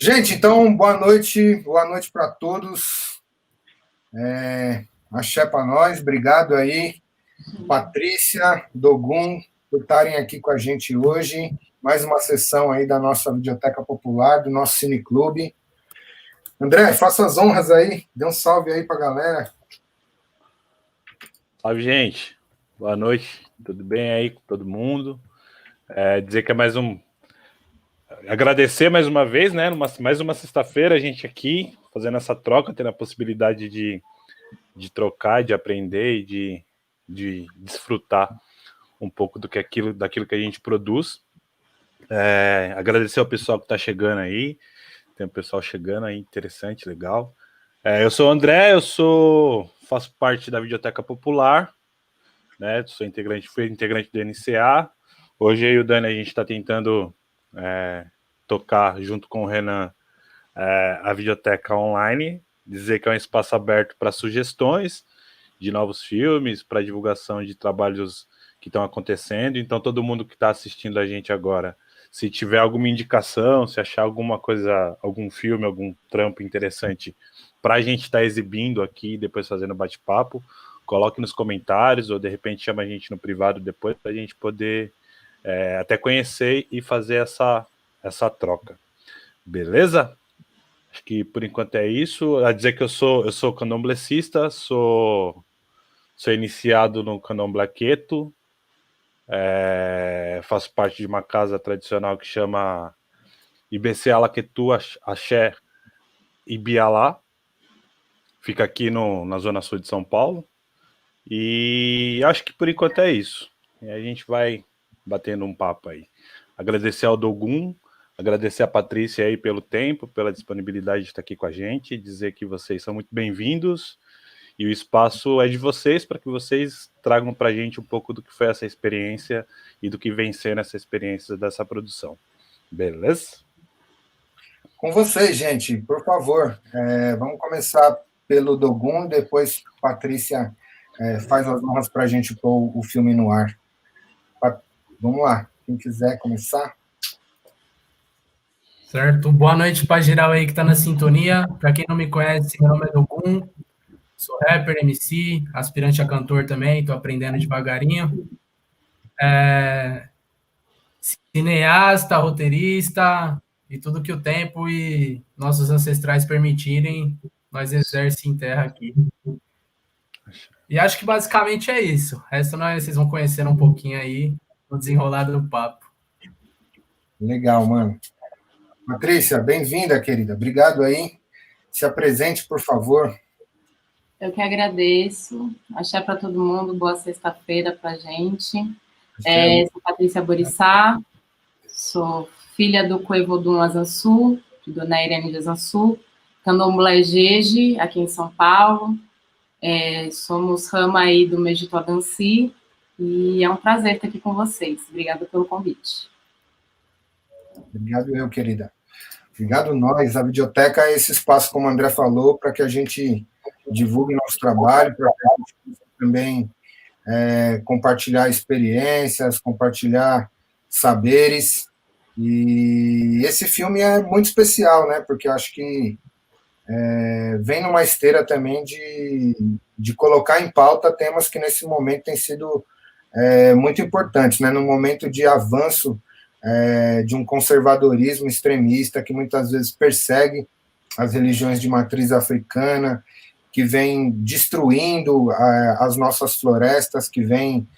Gente, então, boa noite para todos. Axé para nós, obrigado aí, Patrícia, Dogum, por estarem aqui com a gente hoje. Mais uma sessão aí da nossa Biblioteca Popular, do nosso Cineclube. André, faça as honras aí, dê um salve aí para a galera. Salve, gente. Boa noite, tudo bem aí com todo mundo? Dizer que é mais um... Agradecer mais uma vez, né? Mais uma sexta-feira a gente aqui, fazendo essa troca, tendo a possibilidade de trocar, de aprender e de desfrutar um pouco daquilo que a gente produz. Agradecer ao pessoal que está chegando aí, tem um pessoal chegando aí, interessante, legal. Eu sou o André, faço parte da Biblioteca Popular, né? Fui integrante do NCA. Hoje eu e o Dani, a gente está tentando tocar junto com o Renan a Videoteca Online, dizer que é um espaço aberto para sugestões de novos filmes, para divulgação de trabalhos que estão acontecendo. Então todo mundo que está assistindo a gente agora, se tiver alguma indicação, se achar alguma coisa, algum filme, algum trampo interessante para a gente estar exibindo aqui, depois fazendo bate-papo, coloque nos comentários ou de repente chama a gente no privado depois para a gente poder até conhecer e fazer essa troca. Beleza? Acho que por enquanto é isso. A dizer que eu sou candomblessista, sou iniciado no candomblé queto, faço parte de uma casa tradicional que chama IBC Alaquetu Axé Ibialá, fica aqui na zona sul de São Paulo, e acho que por enquanto é isso. E a gente vai batendo um papo aí. Agradecer ao Dogum, agradecer a Patrícia aí pelo tempo, pela disponibilidade de estar aqui com a gente, dizer que vocês são muito bem-vindos e o espaço é de vocês para que vocês tragam para a gente um pouco do que foi essa experiência e do que vem sendo essa experiência dessa produção. Beleza? Com vocês, gente, por favor. Vamos começar pelo Dogum, depois Patrícia faz as honras para a gente pôr o filme no ar. Vamos lá, quem quiser começar. Certo, boa noite para geral aí que está na sintonia. Para quem não me conhece, meu nome é Dogum, sou rapper, MC, aspirante a cantor também, estou aprendendo devagarinho. Cineasta, roteirista e tudo que o tempo e nossos ancestrais permitirem, nós exerce em terra aqui. E acho que basicamente é isso. O resto vocês vão conhecer um pouquinho aí no desenrolar do papo. Legal, mano. Patrícia, bem-vinda, querida. Obrigado aí. Se apresente, por favor. Eu que agradeço. Axé para todo mundo. Boa sexta-feira para a gente. Sou Patrícia Borissá, sou filha do Coevodum Azansu, de Dona Irene de Azansu, candomblé Jeje, aqui em São Paulo. Somos rama aí do Mejito Adanci e é um prazer estar aqui com vocês. Obrigada pelo convite. Obrigado eu, querida. Obrigado nós. A Videoteca é esse espaço, como o André falou, para que a gente divulgue nosso trabalho, para que a gente possa também compartilhar experiências, compartilhar saberes. E esse filme é muito especial, né? Porque eu acho que vem numa esteira também de colocar em pauta temas que nesse momento têm sido muito importantes, né? No momento de avanço de um conservadorismo extremista que muitas vezes persegue as religiões de matriz africana, que vem destruindo as nossas florestas, que vem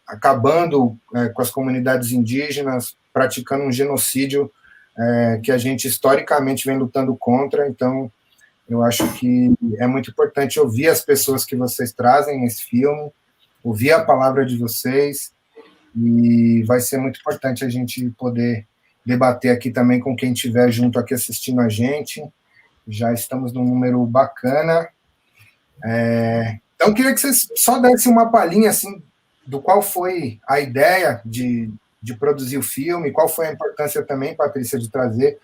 acabando com as comunidades indígenas, praticando um genocídio que a gente historicamente vem lutando contra. Então, eu acho que é muito importante ouvir as pessoas que vocês trazem nesse filme, ouvir a palavra de vocês, e vai ser muito importante a gente poder debater aqui também com quem estiver junto aqui assistindo a gente. Já estamos num número bacana. Então, eu queria que vocês só dessem uma palhinha assim, do qual foi a ideia de produzir o filme, qual foi a importância também, Patrícia, de trazer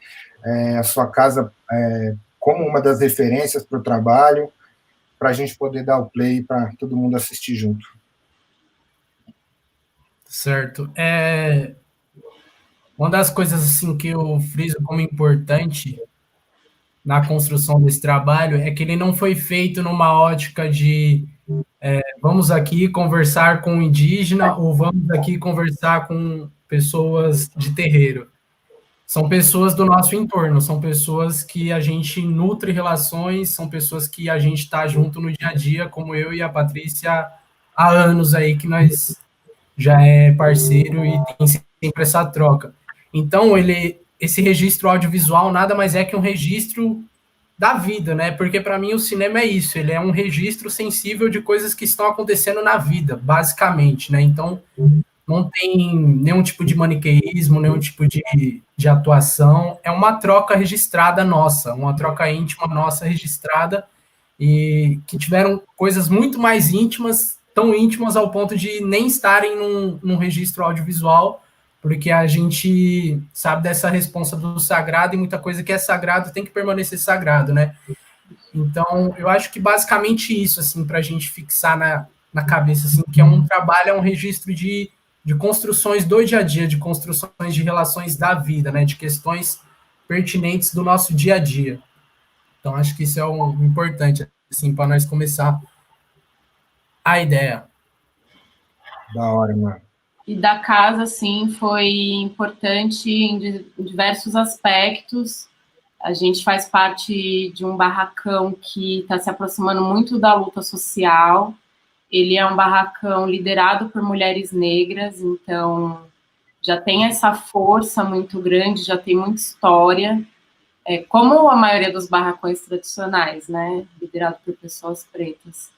a sua casa como uma das referências para o trabalho, para a gente poder dar o play para todo mundo assistir junto. Certo. Uma das coisas assim que eu friso como importante na construção desse trabalho é que ele não foi feito numa ótica de vamos aqui conversar com um indígena ou vamos aqui conversar com pessoas de terreiro. São pessoas do nosso entorno, são pessoas que a gente nutre relações, são pessoas que a gente está junto no dia a dia, como eu e a Patrícia, há anos aí que nós já é parceiro e tem sempre essa troca. Então, esse registro audiovisual nada mais é que um registro da vida, né? Porque para mim o cinema é isso, ele é um registro sensível de coisas que estão acontecendo na vida, basicamente, né? Então, não tem nenhum tipo de maniqueísmo, nenhum tipo de atuação, é uma troca registrada nossa, uma troca íntima nossa registrada, e que tiveram coisas muito mais íntimas, tão íntimas ao ponto de nem estarem num registro audiovisual, porque a gente sabe dessa responsa do sagrado, e muita coisa que é sagrado tem que permanecer sagrado, né? Então, eu acho que basicamente isso, assim, para a gente fixar na cabeça, assim, que é um trabalho, é um registro de construções do dia a dia, de construções de relações da vida, né? De questões pertinentes do nosso dia a dia. Então, acho que isso é um importante, assim, para nós começar a ideia. Da hora, mano. E da casa, assim, foi importante em diversos aspectos. A gente faz parte de um barracão que está se aproximando muito da luta social. Ele é um barracão liderado por mulheres negras, então já tem essa força muito grande, já tem muita história. Como a maioria dos barracões tradicionais, né? Liderado por pessoas pretas.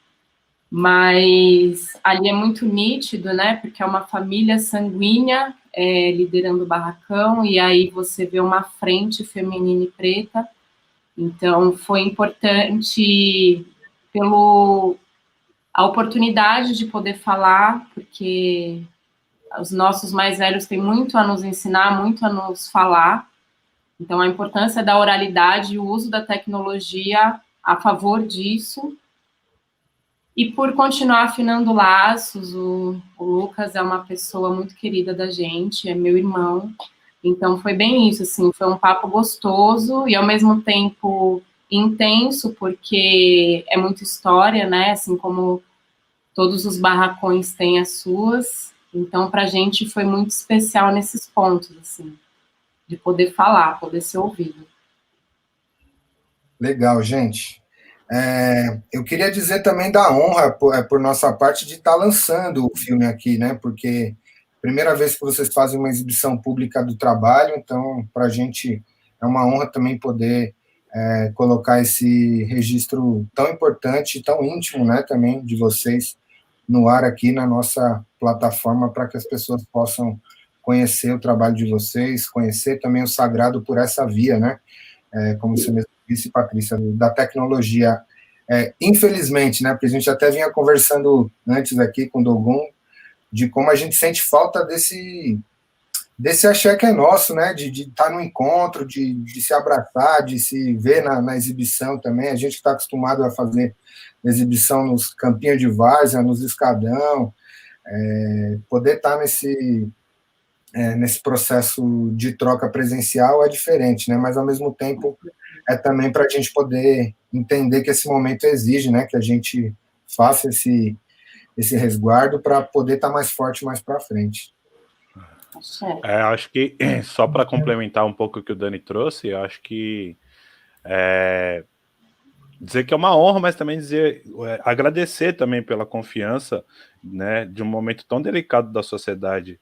Mas ali é muito nítido, né? Porque é uma família sanguínea liderando o barracão, e aí você vê uma frente feminina e preta. Então, foi importante a oportunidade de poder falar, porque os nossos mais velhos têm muito a nos ensinar, muito a nos falar. Então, a importância da oralidade e o uso da tecnologia a favor disso. E por continuar afinando laços, o Lucas é uma pessoa muito querida da gente, é meu irmão. Então, foi bem isso, assim, foi um papo gostoso e, ao mesmo tempo, intenso, porque é muita história, né? Assim como todos os barracões têm as suas. Então, para a gente foi muito especial nesses pontos, assim, de poder falar, poder ser ouvido. Legal, gente. Eu queria dizer também da honra, por nossa parte, de estar lançando o filme aqui, né? Porque primeira vez que vocês fazem uma exibição pública do trabalho, então, para a gente é uma honra também poder colocar esse registro tão importante, tão íntimo, né, também, de vocês no ar aqui na nossa plataforma, para que as pessoas possam conhecer o trabalho de vocês, conhecer também o sagrado por essa via, né? Como você mesmo disse, Patrícia, da tecnologia. Infelizmente, né, porque a gente até vinha conversando antes aqui com o Dogun, de como a gente sente falta desse axé que é nosso, né, de estar no encontro, de se abraçar, de se ver na exibição também. A gente está acostumado a fazer exibição nos campinhos de várzea, nos escadão, poder estar nesse processo de troca presencial é diferente, né? Mas, ao mesmo tempo, é também para a gente poder entender que esse momento exige, né? Que a gente faça esse resguardo para poder estar mais forte mais para frente. Acho que, só para complementar um pouco o que o Dani trouxe, eu acho que dizer que é uma honra, mas também agradecer também pela confiança, né? De um momento tão delicado da sociedade,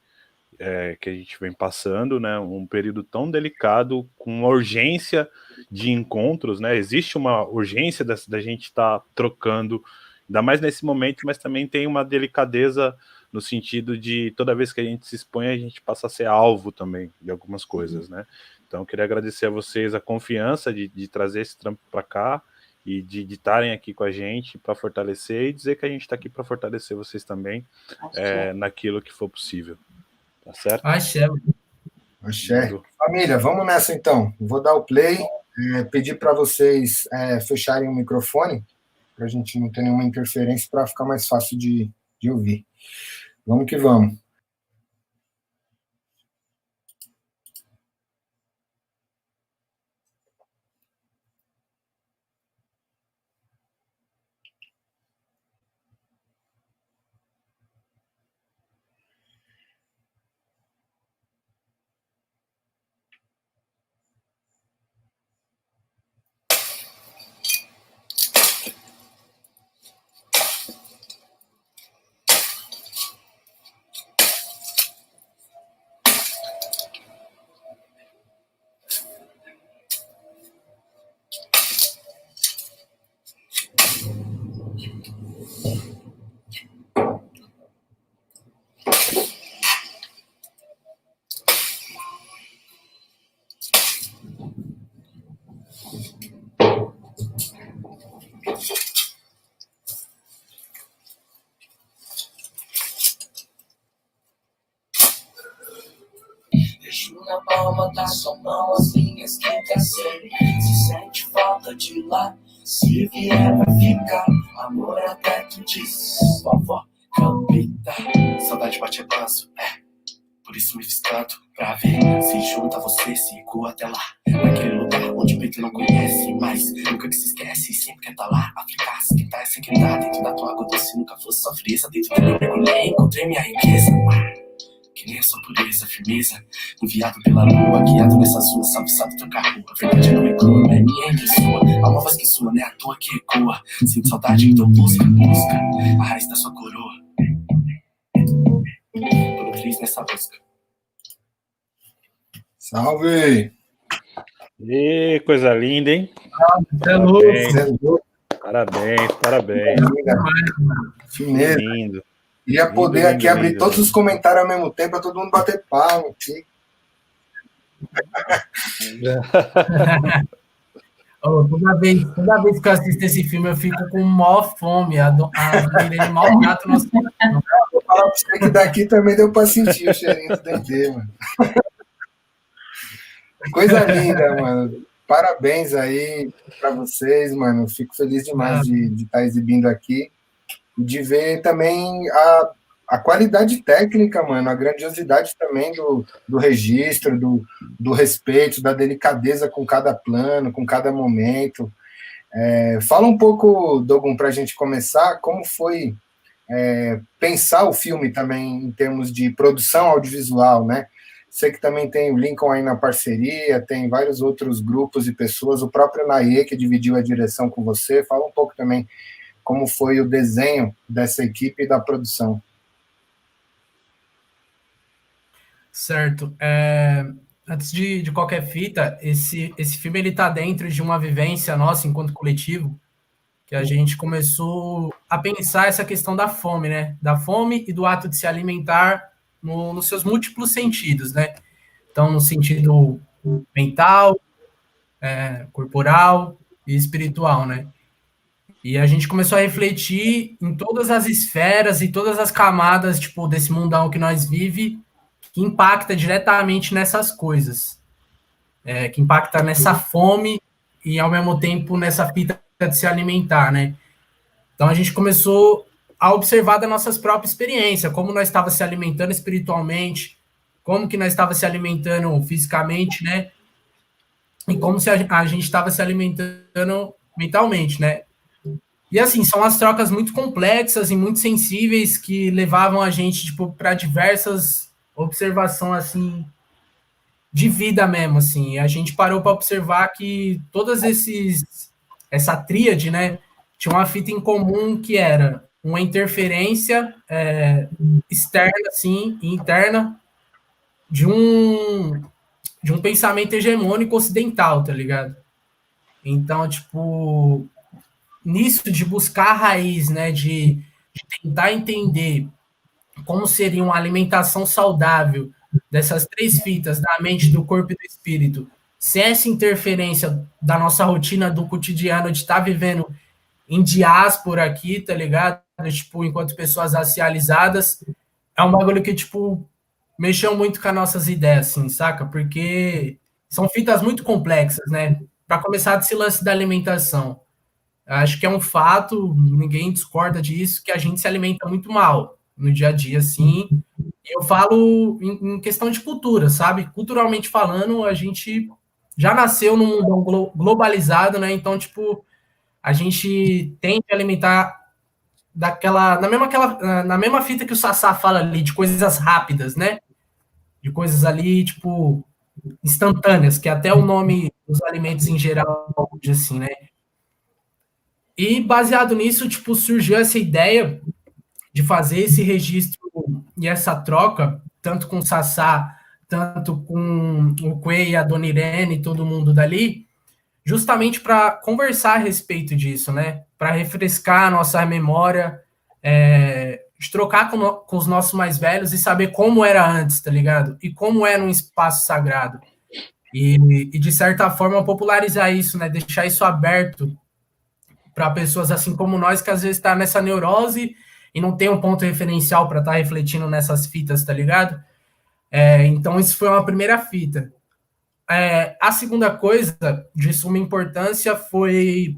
que a gente vem passando, né, um período tão delicado, com uma urgência de encontros, né, existe uma urgência da gente estar trocando, ainda mais nesse momento, mas também tem uma delicadeza no sentido de toda vez que a gente se expõe, a gente passa a ser alvo também de algumas coisas, né. Então, eu queria agradecer a vocês a confiança de trazer esse trampo para cá e de estarem aqui com a gente para fortalecer, e dizer que a gente está aqui para fortalecer vocês também, naquilo que for possível. Tá certo? Axé. Axé. Família, vamos nessa então. Vou dar o play, pedir para vocês fecharem o microfone, para a gente não ter nenhuma interferência, para ficar mais fácil de ouvir. Vamos que vamos. botar sua mão as linhas que quer ser. Se sente falta de lá, se vier vai ficar. Amor até tu diz, vovó Campita. Saudade bate avanço, por isso me fiz canto pra ver se junta você, se igual até lá. Naquele lugar onde o peito não conhece, mas nunca que se esquece, sempre quer tá lá. Africaça que tá essa que tá dentro da tua água doce, nunca fosse só frieza. Dentro dela eu mergulhei, encontrei minha riqueza. Que nem a sua pureza, firmeza. Enviado pela lua, guiado nessas ruas, sabe trocar rua. Verdade não é crua, não é minha entre sua. Há uma voz que sua, não é à toa que ecoa. Sinto saudade, então busca a raiz da sua coroa. Tô feliz nessa busca. Salve! E coisa linda, hein? Parabéns. Fineza. Lindo. Ia poder aqui abrir todos os comentários ao mesmo tempo para todo mundo bater palma. Toda vez que eu assisto esse filme, eu fico com maior fome. A Mirene maltrata o nosso coração. Vou falar pra você que daqui também deu para sentir o cheirinho do dendê, mano. Coisa linda, mano. Parabéns aí para vocês, mano. Fico feliz demais de estar exibindo aqui e de ver também a qualidade técnica, mano, a grandiosidade também do registro, do respeito, da delicadeza com cada plano, com cada momento. Fala um pouco, Dogun, para a gente começar, como foi pensar o filme também em termos de produção audiovisual, né? Sei que também tem o Lincoln aí na parceria, tem vários outros grupos e pessoas, o próprio Naie, que dividiu a direção com você. Fala um pouco também como foi o desenho dessa equipe e da produção. Certo. Antes de qualquer fita, esse filme ele está dentro de uma vivência nossa enquanto coletivo, que a gente começou a pensar essa questão da fome, né? Da fome e do ato de se alimentar nos seus múltiplos sentidos, né? Então, no sentido mental, corporal e espiritual, né? E a gente começou a refletir em todas as esferas e todas as camadas, tipo, desse mundão que nós vive, que impacta diretamente nessas coisas, que impacta nessa fome e, ao mesmo tempo, nessa fita de se alimentar, né? Então, a gente começou a observar da nossas próprias experiências, como nós estava se alimentando espiritualmente, como que nós estava se alimentando fisicamente, né? E como se a gente estava se alimentando mentalmente, né? E, assim, são as trocas muito complexas e muito sensíveis que levavam a gente, tipo, para diversas observações, assim, de vida mesmo, assim. A gente parou para observar que essa tríade, né, tinha uma fita em comum que era uma interferência externa, assim, e interna de um pensamento hegemônico ocidental, tá ligado? Então, tipo, nisso de buscar a raiz, né, de tentar entender como seria uma alimentação saudável dessas três fitas, da mente, do corpo e do espírito, sem essa interferência da nossa rotina do cotidiano de estar vivendo em diáspora aqui, tá ligado? Tipo, enquanto pessoas racializadas, é um bagulho que, tipo, mexeu muito com as nossas ideias, assim, saca? Porque são fitas muito complexas, né? Para começar desse lance da alimentação. Acho que é um fato, ninguém discorda disso, que a gente se alimenta muito mal no dia a dia, assim. Eu falo em questão de cultura, sabe? Culturalmente falando, a gente já nasceu num mundo globalizado, né? Então, tipo, a gente tende a alimentar na mesma fita que o Sassá fala ali, de coisas rápidas, né? De coisas ali, tipo, instantâneas, que é até o nome dos alimentos em geral, assim, né? E baseado nisso, tipo, surgiu essa ideia de fazer esse registro e essa troca, tanto com o Sassá, tanto com o Quay e a Dona Irene e todo mundo dali, justamente para conversar a respeito disso, né? Para refrescar a nossa memória, de trocar com os nossos mais velhos e saber como era antes, tá ligado? E como era um espaço sagrado. E de certa forma, popularizar isso, né? Deixar isso aberto para pessoas assim como nós, que às vezes está nessa neurose e não tem um ponto referencial para estar refletindo nessas fitas, tá ligado? Então, isso foi uma primeira fita. A segunda coisa de suma importância foi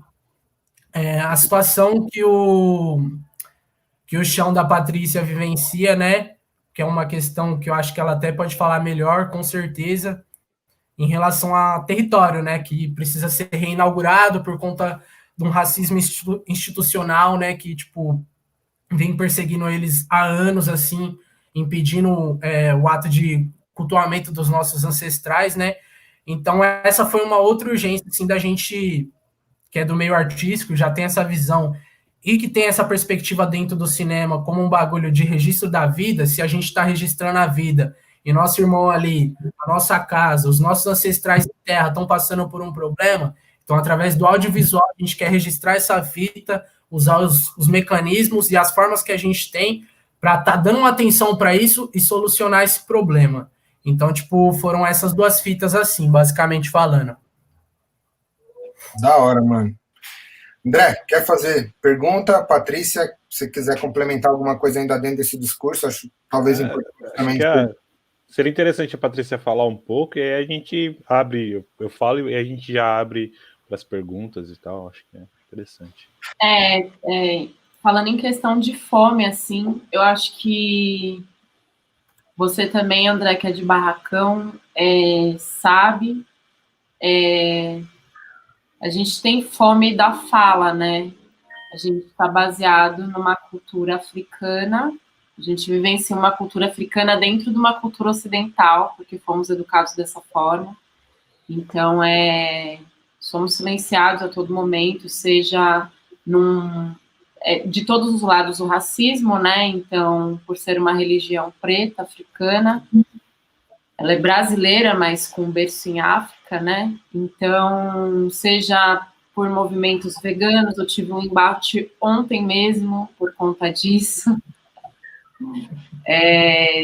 a situação que o chão da Patrícia vivencia, né? Que é uma questão que eu acho que ela até pode falar melhor, com certeza, em relação a território, né? Que precisa ser reinaugurado por conta de um racismo institucional, né? Que, tipo, vem perseguindo eles há anos, assim, impedindo o ato de cultuamento dos nossos ancestrais, né? Então, essa foi uma outra urgência, assim, da gente, que é do meio artístico, já tem essa visão e que tem essa perspectiva dentro do cinema como um bagulho de registro da vida. Se a gente está registrando a vida e nosso irmão ali, a nossa casa, os nossos ancestrais de terra estão passando por um problema, então, através do audiovisual, a gente quer registrar essa fita, usar os mecanismos e as formas que a gente tem para estar dando uma atenção para isso e solucionar esse problema. Então, tipo, foram essas duas fitas assim, basicamente falando. Da hora, mano. André, quer fazer pergunta? Patrícia, se quiser complementar alguma coisa ainda dentro desse discurso, acho talvez importante também. Seria interessante a Patrícia falar um pouco, e aí a gente abre, eu falo e a gente já abre para as perguntas e tal, acho que é interessante. Falando em questão de fome, assim, eu acho que você também, André, que é de Barracão, sabe, a gente tem fome da fala, né? A gente está baseado numa cultura africana, a gente vivencia uma cultura africana dentro de uma cultura ocidental, porque fomos educados dessa forma. Então, somos silenciados a todo momento, seja de todos os lados o racismo, né? Então, por ser uma religião preta, africana, ela é brasileira, mas com berço em África, né? Então, seja por movimentos veganos, eu tive um embate ontem mesmo por conta disso,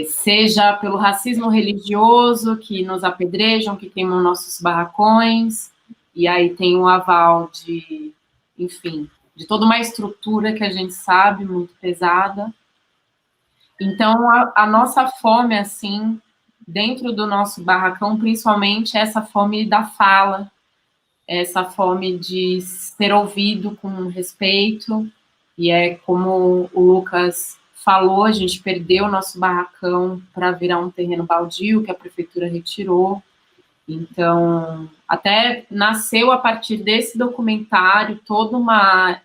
seja pelo racismo religioso, que nos apedrejam, que queimam nossos barracões, e aí tem o aval de, enfim, de toda uma estrutura que a gente sabe, muito pesada. Então, a nossa fome, assim, dentro do nosso barracão, principalmente essa fome da fala, essa fome de ser ouvido com respeito, e como o Lucas falou, a gente perdeu o nosso barracão para virar um terreno baldio, que a prefeitura retirou. Então, até nasceu a partir desse documentário toda uma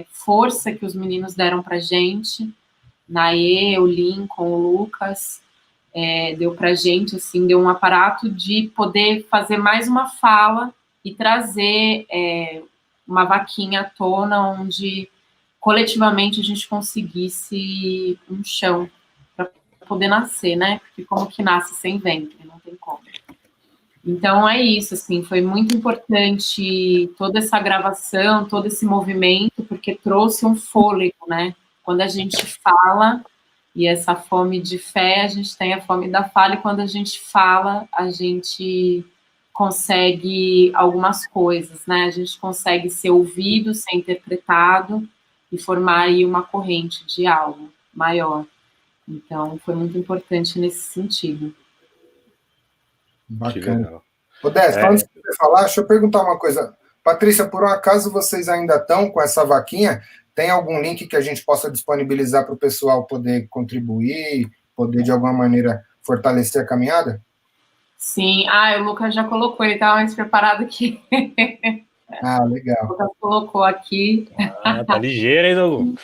força que os meninos deram para a gente, Naê, o Lincoln, o Lucas, deu para a gente, assim, deu um aparato de poder fazer mais uma fala e trazer uma vaquinha à tona onde coletivamente a gente conseguisse um chão para poder nascer, né? Porque como que nasce sem ventre? Não tem como. Então é isso, assim, foi muito importante toda essa gravação, todo esse movimento, porque trouxe um fôlego, né? Quando a gente fala, e essa fome de fé, a gente tem a fome da fala, e quando a gente fala, a gente consegue algumas coisas, né? A gente consegue ser ouvido, ser interpretado e formar aí uma corrente de algo maior. Então, foi muito importante nesse sentido. Bacana. Odés, antes de você falar, deixa eu perguntar uma coisa. Patrícia, por um acaso vocês ainda estão com essa vaquinha? Tem algum link que a gente possa disponibilizar para o pessoal poder contribuir, poder de alguma maneira fortalecer a caminhada? Sim, o Lucas já colocou, ele estava mais preparado que... Legal. O Lucas colocou aqui. Tá ligeiro, hein, Douglas?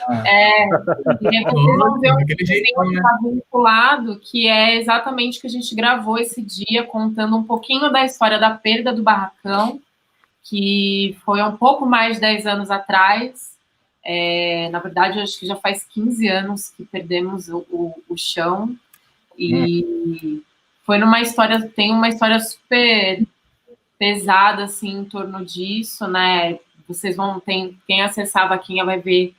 E aí vocês vão ver um desenho que está vinculado, que é exatamente o que a gente gravou esse dia, contando um pouquinho da história da perda do barracão, que foi um pouco mais de 10 anos atrás. Na verdade, eu acho que já faz 15 anos que perdemos o chão. E foi numa história, tem uma história super pesada, assim, em torno disso, né? Vocês vão ter, quem acessar a vaquinha vai ver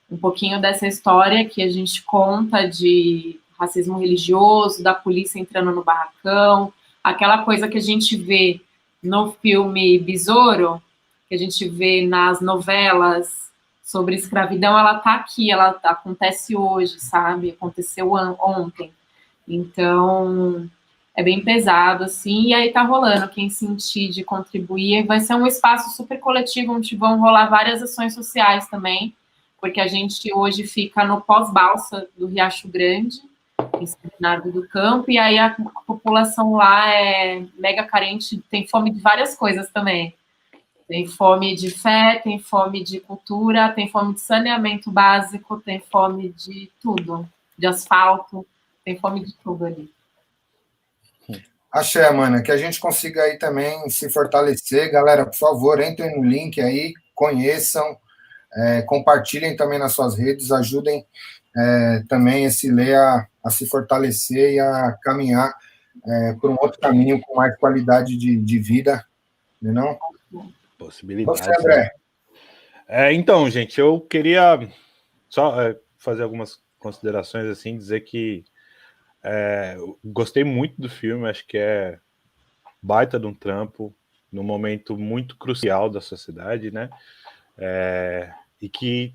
um pouquinho dessa história que a gente conta de racismo religioso, da polícia entrando no barracão, aquela coisa que a gente vê no filme Besouro, que a gente vê nas novelas sobre escravidão, ela tá aqui, ela acontece hoje, sabe? Aconteceu ontem. Então, é bem pesado, assim, e aí tá rolando, quem sentir de contribuir, vai ser um espaço super coletivo, onde vão rolar várias ações sociais também, porque a gente hoje fica no pós-balsa do Riacho Grande, em São Bernardo do Campo, e aí a população lá é mega carente, tem fome de várias coisas também. Tem fome de fé, tem fome de cultura, tem fome de saneamento básico, tem fome de tudo, de asfalto, tem fome de tudo ali. Axé, mana, que a gente consiga aí também se fortalecer. Galera, por favor, entrem no link aí, conheçam, compartilhem também nas suas redes, ajudem também esse Lê a se fortalecer e a caminhar por um outro caminho com mais qualidade de vida, não? Possibilidades. Você, André. Então, gente, eu queria só fazer algumas considerações, assim, dizer que gostei muito do filme, acho que é baita de um trampo, num momento muito crucial da sociedade, né? E que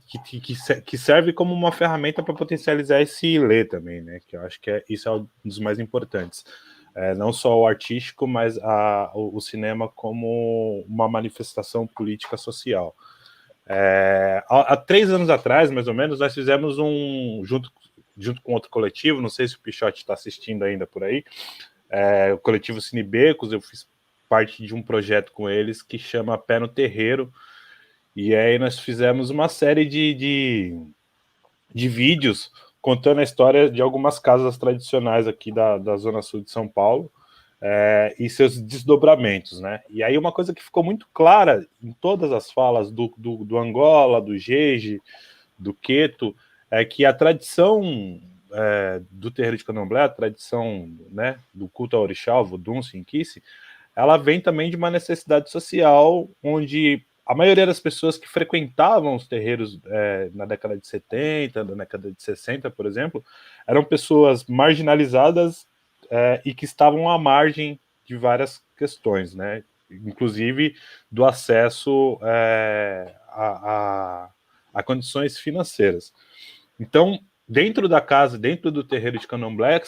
serve como uma ferramenta para potencializar esse Lê também, né? Que eu acho que isso é um dos mais importantes. Não só o artístico, mas o cinema como uma manifestação política social. Há 3 anos atrás, mais ou menos, nós fizemos junto com outro coletivo, não sei se o Pichote está assistindo ainda por aí, o coletivo Cinebecos, eu fiz parte de um projeto com eles que chama Pé no Terreiro, e aí nós fizemos uma série de vídeos contando a história de algumas casas tradicionais aqui da Zona Sul de São Paulo, e seus desdobramentos, né? E aí uma coisa que ficou muito clara em todas as falas do Angola, do Jeje, do Queto, é que a tradição do terreiro de Candomblé, a tradição, né, do culto ao orixá, o Vodun, Sinquice, ela vem também de uma necessidade social, onde a maioria das pessoas que frequentavam os terreiros na década de 70, na década de 60, por exemplo, eram pessoas marginalizadas e que estavam à margem de várias questões, né? Inclusive do acesso a condições financeiras. Então, dentro da casa, dentro do terreiro de Candomblé,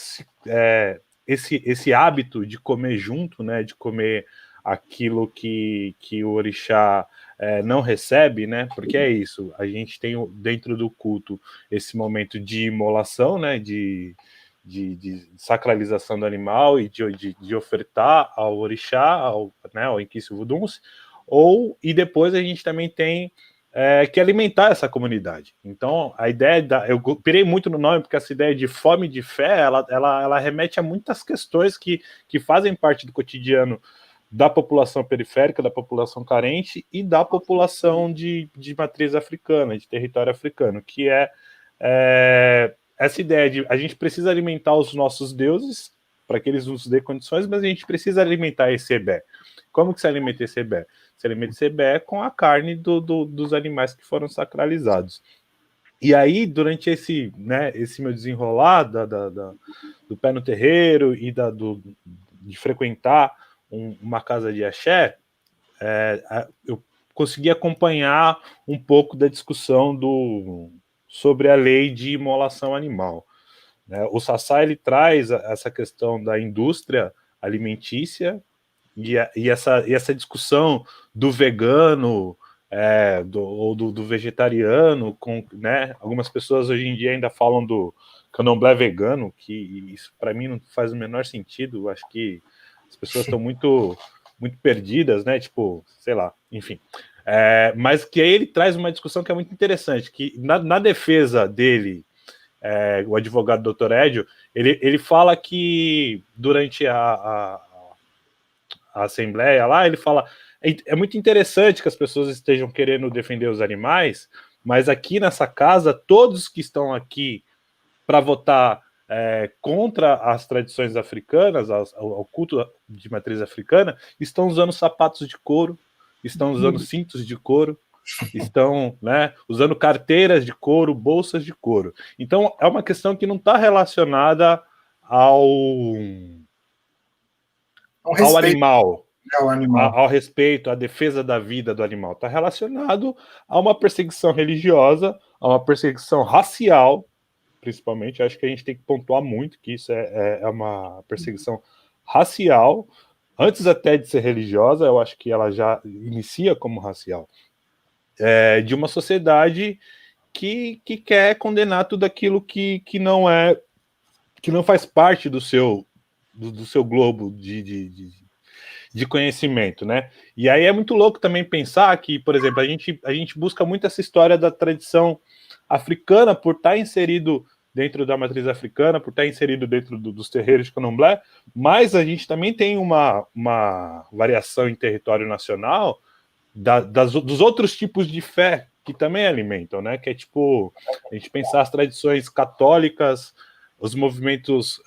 esse hábito de comer junto, né, de comer aquilo que o orixá não recebe, né, porque é isso, a gente tem dentro do culto esse momento de imolação, né, de sacralização do animal e de ofertar ao orixá, ao Inquice Vodunce, e depois a gente também tem que alimentar essa comunidade. Então, a ideia eu pirei muito no nome, porque essa ideia de fome de fé, ela remete a muitas questões que fazem parte do cotidiano da população periférica, da população carente e da população de matriz africana, de território africano, que essa ideia de a gente precisa alimentar os nossos deuses para que eles nos dê condições, mas a gente precisa alimentar esse ebé. Como que se alimenta esse ebé? Se alimenta esse ebé com a carne dos animais que foram sacralizados. E aí, durante esse meu desenrolar do pé no terreiro e de frequentar uma casa de axé, eu consegui acompanhar um pouco da discussão sobre a lei de imolação animal. O Sassá, ele traz essa questão da indústria alimentícia e essa discussão do vegano ou do vegetariano, né? Algumas pessoas hoje em dia ainda falam do candomblé vegano, que isso para mim não faz o menor sentido. Eu acho que as pessoas estão muito, muito perdidas, né? Tipo, sei lá, enfim. Mas que aí ele traz uma discussão que é muito interessante, que na defesa dele, o advogado Dr. Edio, ele fala que durante a assembleia lá, ele fala, é muito interessante que as pessoas estejam querendo defender os animais, mas aqui nessa casa, todos que estão aqui para votar contra as tradições africanas, ao culto de matriz africana, estão usando sapatos de couro, estão usando cintos de couro, estão usando carteiras de couro, bolsas de couro. Então, é uma questão que não está relacionada ao animal, ao respeito, à defesa da vida do animal. Está relacionado a uma perseguição religiosa, a uma perseguição racial, principalmente. Acho que a gente tem que pontuar muito que isso é uma perseguição racial, antes até de ser religiosa, eu acho que ela já inicia como racial, de uma sociedade que quer condenar tudo aquilo que não faz parte do seu globo de conhecimento, né? E aí é muito louco também pensar que, por exemplo, a gente busca muito essa história da tradição africana por estar inserido dentro da matriz africana, por estar inserido dentro dos terreiros de candomblé, mas a gente também tem uma variação em território nacional dos outros tipos de fé que também alimentam, né? Que é tipo, a gente pensar as tradições católicas, os movimentos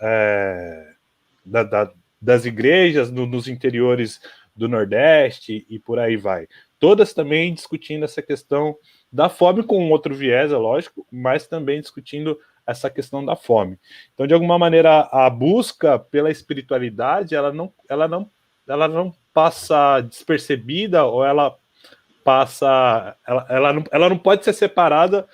das igrejas nos interiores do Nordeste e por aí vai. Todas também discutindo essa questão da fome com um outro viés, é lógico, mas também discutindo essa questão da fome. Então, de alguma maneira, a busca pela espiritualidade, ela não passa despercebida, ou ela passa, ela não pode ser separada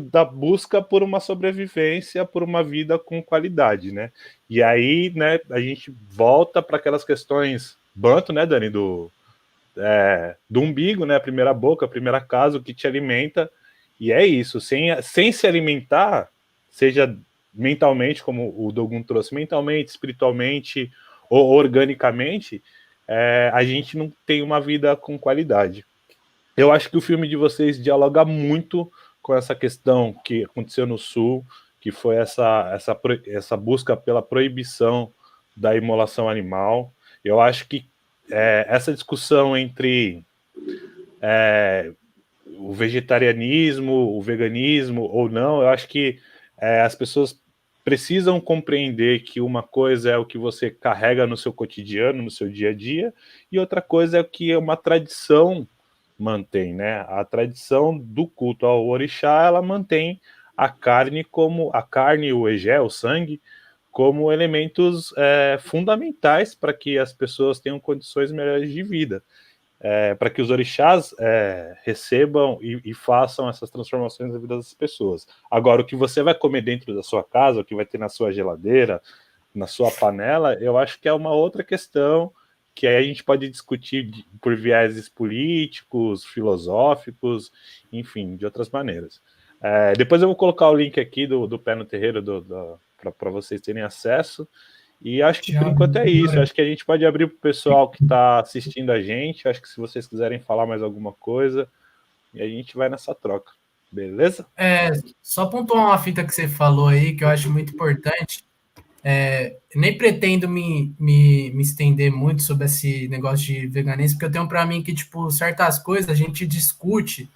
da busca por uma sobrevivência, por uma vida com qualidade, né? E aí, né, a gente volta para aquelas questões banto, né, Dani, do umbigo, né, a primeira boca, a primeira casa, o que te alimenta, e é isso, sem se alimentar, seja mentalmente, como o Dogun trouxe, mentalmente, espiritualmente ou organicamente, a gente não tem uma vida com qualidade. Eu acho que o filme de vocês dialoga muito com essa questão que aconteceu no Sul, que foi essa busca pela proibição da imolação animal. Eu acho que essa discussão entre o vegetarianismo, o veganismo ou não, eu acho que as pessoas precisam compreender que uma coisa é o que você carrega no seu cotidiano, no seu dia a dia, e outra coisa é o que uma tradição mantém, né? A tradição do culto ao orixá, ela mantém a carne e o egé, o sangue, como elementos fundamentais para que as pessoas tenham condições melhores de vida, para que os orixás recebam e façam essas transformações na vida das pessoas. Agora, o que você vai comer dentro da sua casa, o que vai ter na sua geladeira, na sua panela, eu acho que é uma outra questão que aí a gente pode discutir por vieses políticos, filosóficos, enfim, de outras maneiras. Depois eu vou colocar o link aqui do Pé no Terreiro para vocês terem acesso. E acho que por enquanto é isso. Acho que a gente pode abrir para o pessoal que está assistindo a gente. Acho que se vocês quiserem falar mais alguma coisa, e a gente vai nessa troca. Beleza? Só pontuar uma fita que você falou aí, que eu acho muito importante. Nem pretendo me estender muito sobre esse negócio de veganismo, porque eu tenho para mim que, tipo, certas coisas a gente discute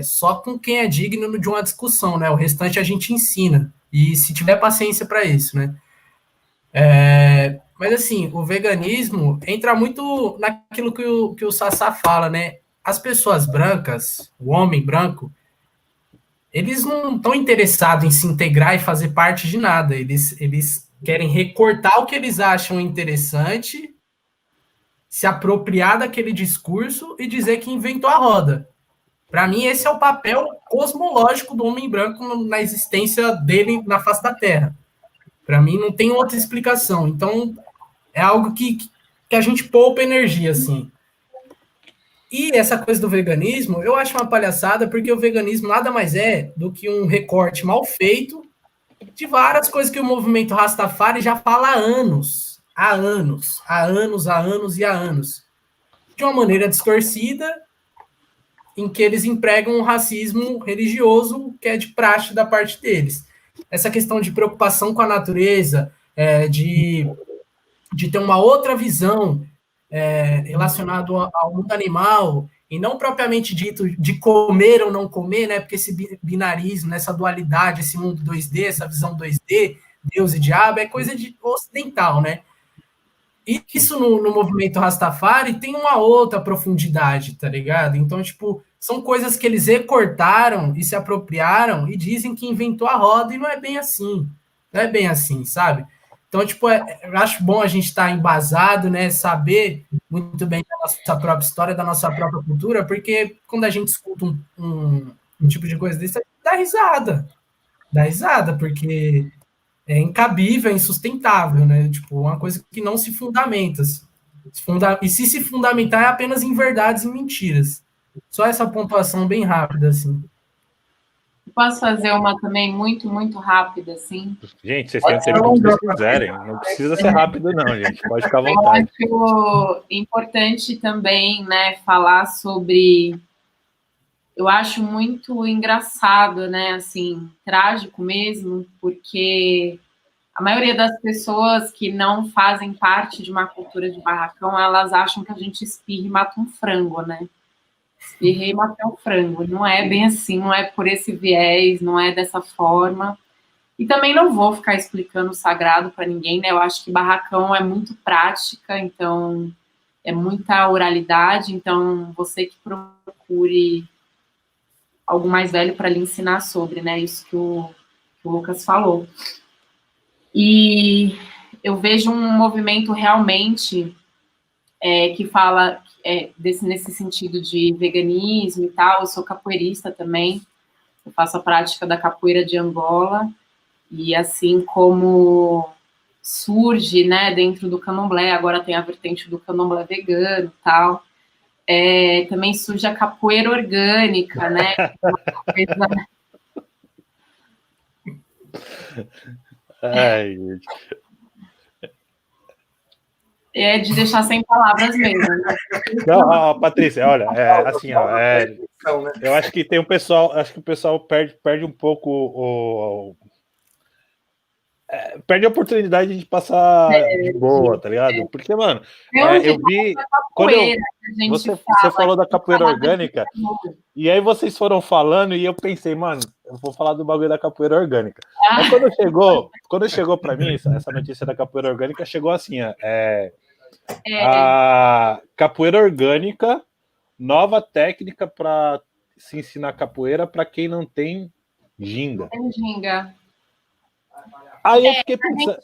só com quem é digno de uma discussão, né? O restante a gente ensina. E se tiver paciência para isso, né? Mas assim, o veganismo entra muito naquilo que o Sassá fala, né? As pessoas brancas, o homem branco, eles não estão interessados em se integrar e fazer parte de nada. Eles querem recortar o que eles acham interessante, se apropriar daquele discurso e dizer que inventou a roda. Para mim, esse é o papel cosmológico do homem branco na existência dele na face da Terra. Para mim, não tem outra explicação. Então, é algo que a gente poupa energia, assim. E essa coisa do veganismo, eu acho uma palhaçada, porque o veganismo nada mais é do que um recorte mal feito de várias coisas que o movimento Rastafari já fala há anos. Há anos. De uma maneira distorcida, em que eles empregam um racismo religioso que é de praxe da parte deles. Essa questão de preocupação com a natureza, de ter uma outra visão relacionada ao mundo animal, e não propriamente dito de comer ou não comer, né? Porque esse binarismo, essa dualidade, esse mundo 2D, essa visão 2D, Deus e diabo, é coisa de ocidental, né? E isso no movimento Rastafari tem uma outra profundidade, tá ligado? Então, tipo, são coisas que eles recortaram e se apropriaram e dizem que inventou a roda, e não é bem assim. Não é bem assim, sabe? Então, tipo, eu acho bom a gente estar embasado, né? Saber muito bem da nossa própria história, da nossa própria cultura, porque quando a gente escuta um tipo de coisa desse, dá risada. Dá risada, porque é incabível, é insustentável, né? Tipo, uma coisa que não se fundamenta. E se fundamentar é apenas em verdades e mentiras. Só essa pontuação bem rápida, assim. Posso fazer uma também muito, muito rápida, assim? Gente, vocês têm o tempo que vocês quiserem. Não precisa ser rápido, não, gente. Pode ficar à vontade. Eu acho importante também, né, falar sobre... Eu acho muito engraçado, né, assim, trágico mesmo, porque a maioria das pessoas que não fazem parte de uma cultura de barracão, elas acham que a gente espirra e mata um frango, né? Espirrei e matei um frango. Não é bem assim, não é por esse viés, não é dessa forma. E também não vou ficar explicando o sagrado para ninguém, né? Eu acho que barracão é muito prática, então é muita oralidade, então você que procure algo mais velho para lhe ensinar sobre, né? Isso que o Lucas falou. E eu vejo um movimento realmente que fala nesse sentido de veganismo e tal. Eu sou capoeirista também, eu faço a prática da capoeira de Angola, e assim como surge, né, dentro do candomblé, agora tem a vertente do candomblé vegano e tal, também surge a capoeira orgânica, né? Ai, gente. É de deixar sem palavras mesmo. Né? Não, Patrícia, olha, assim, ó, eu acho que tem um pessoal, acho que o pessoal perde um pouco perde a oportunidade de passar de boa, tá ligado? Porque, mano, eu vi quando você falou da capoeira orgânica, e aí vocês foram falando e eu pensei, mano, eu vou falar do bagulho da capoeira orgânica. Mas quando chegou para mim essa notícia da capoeira orgânica, chegou assim, a capoeira orgânica, nova técnica para se ensinar capoeira para quem não tem ginga. Ginga. Aí eu fiquei pensando...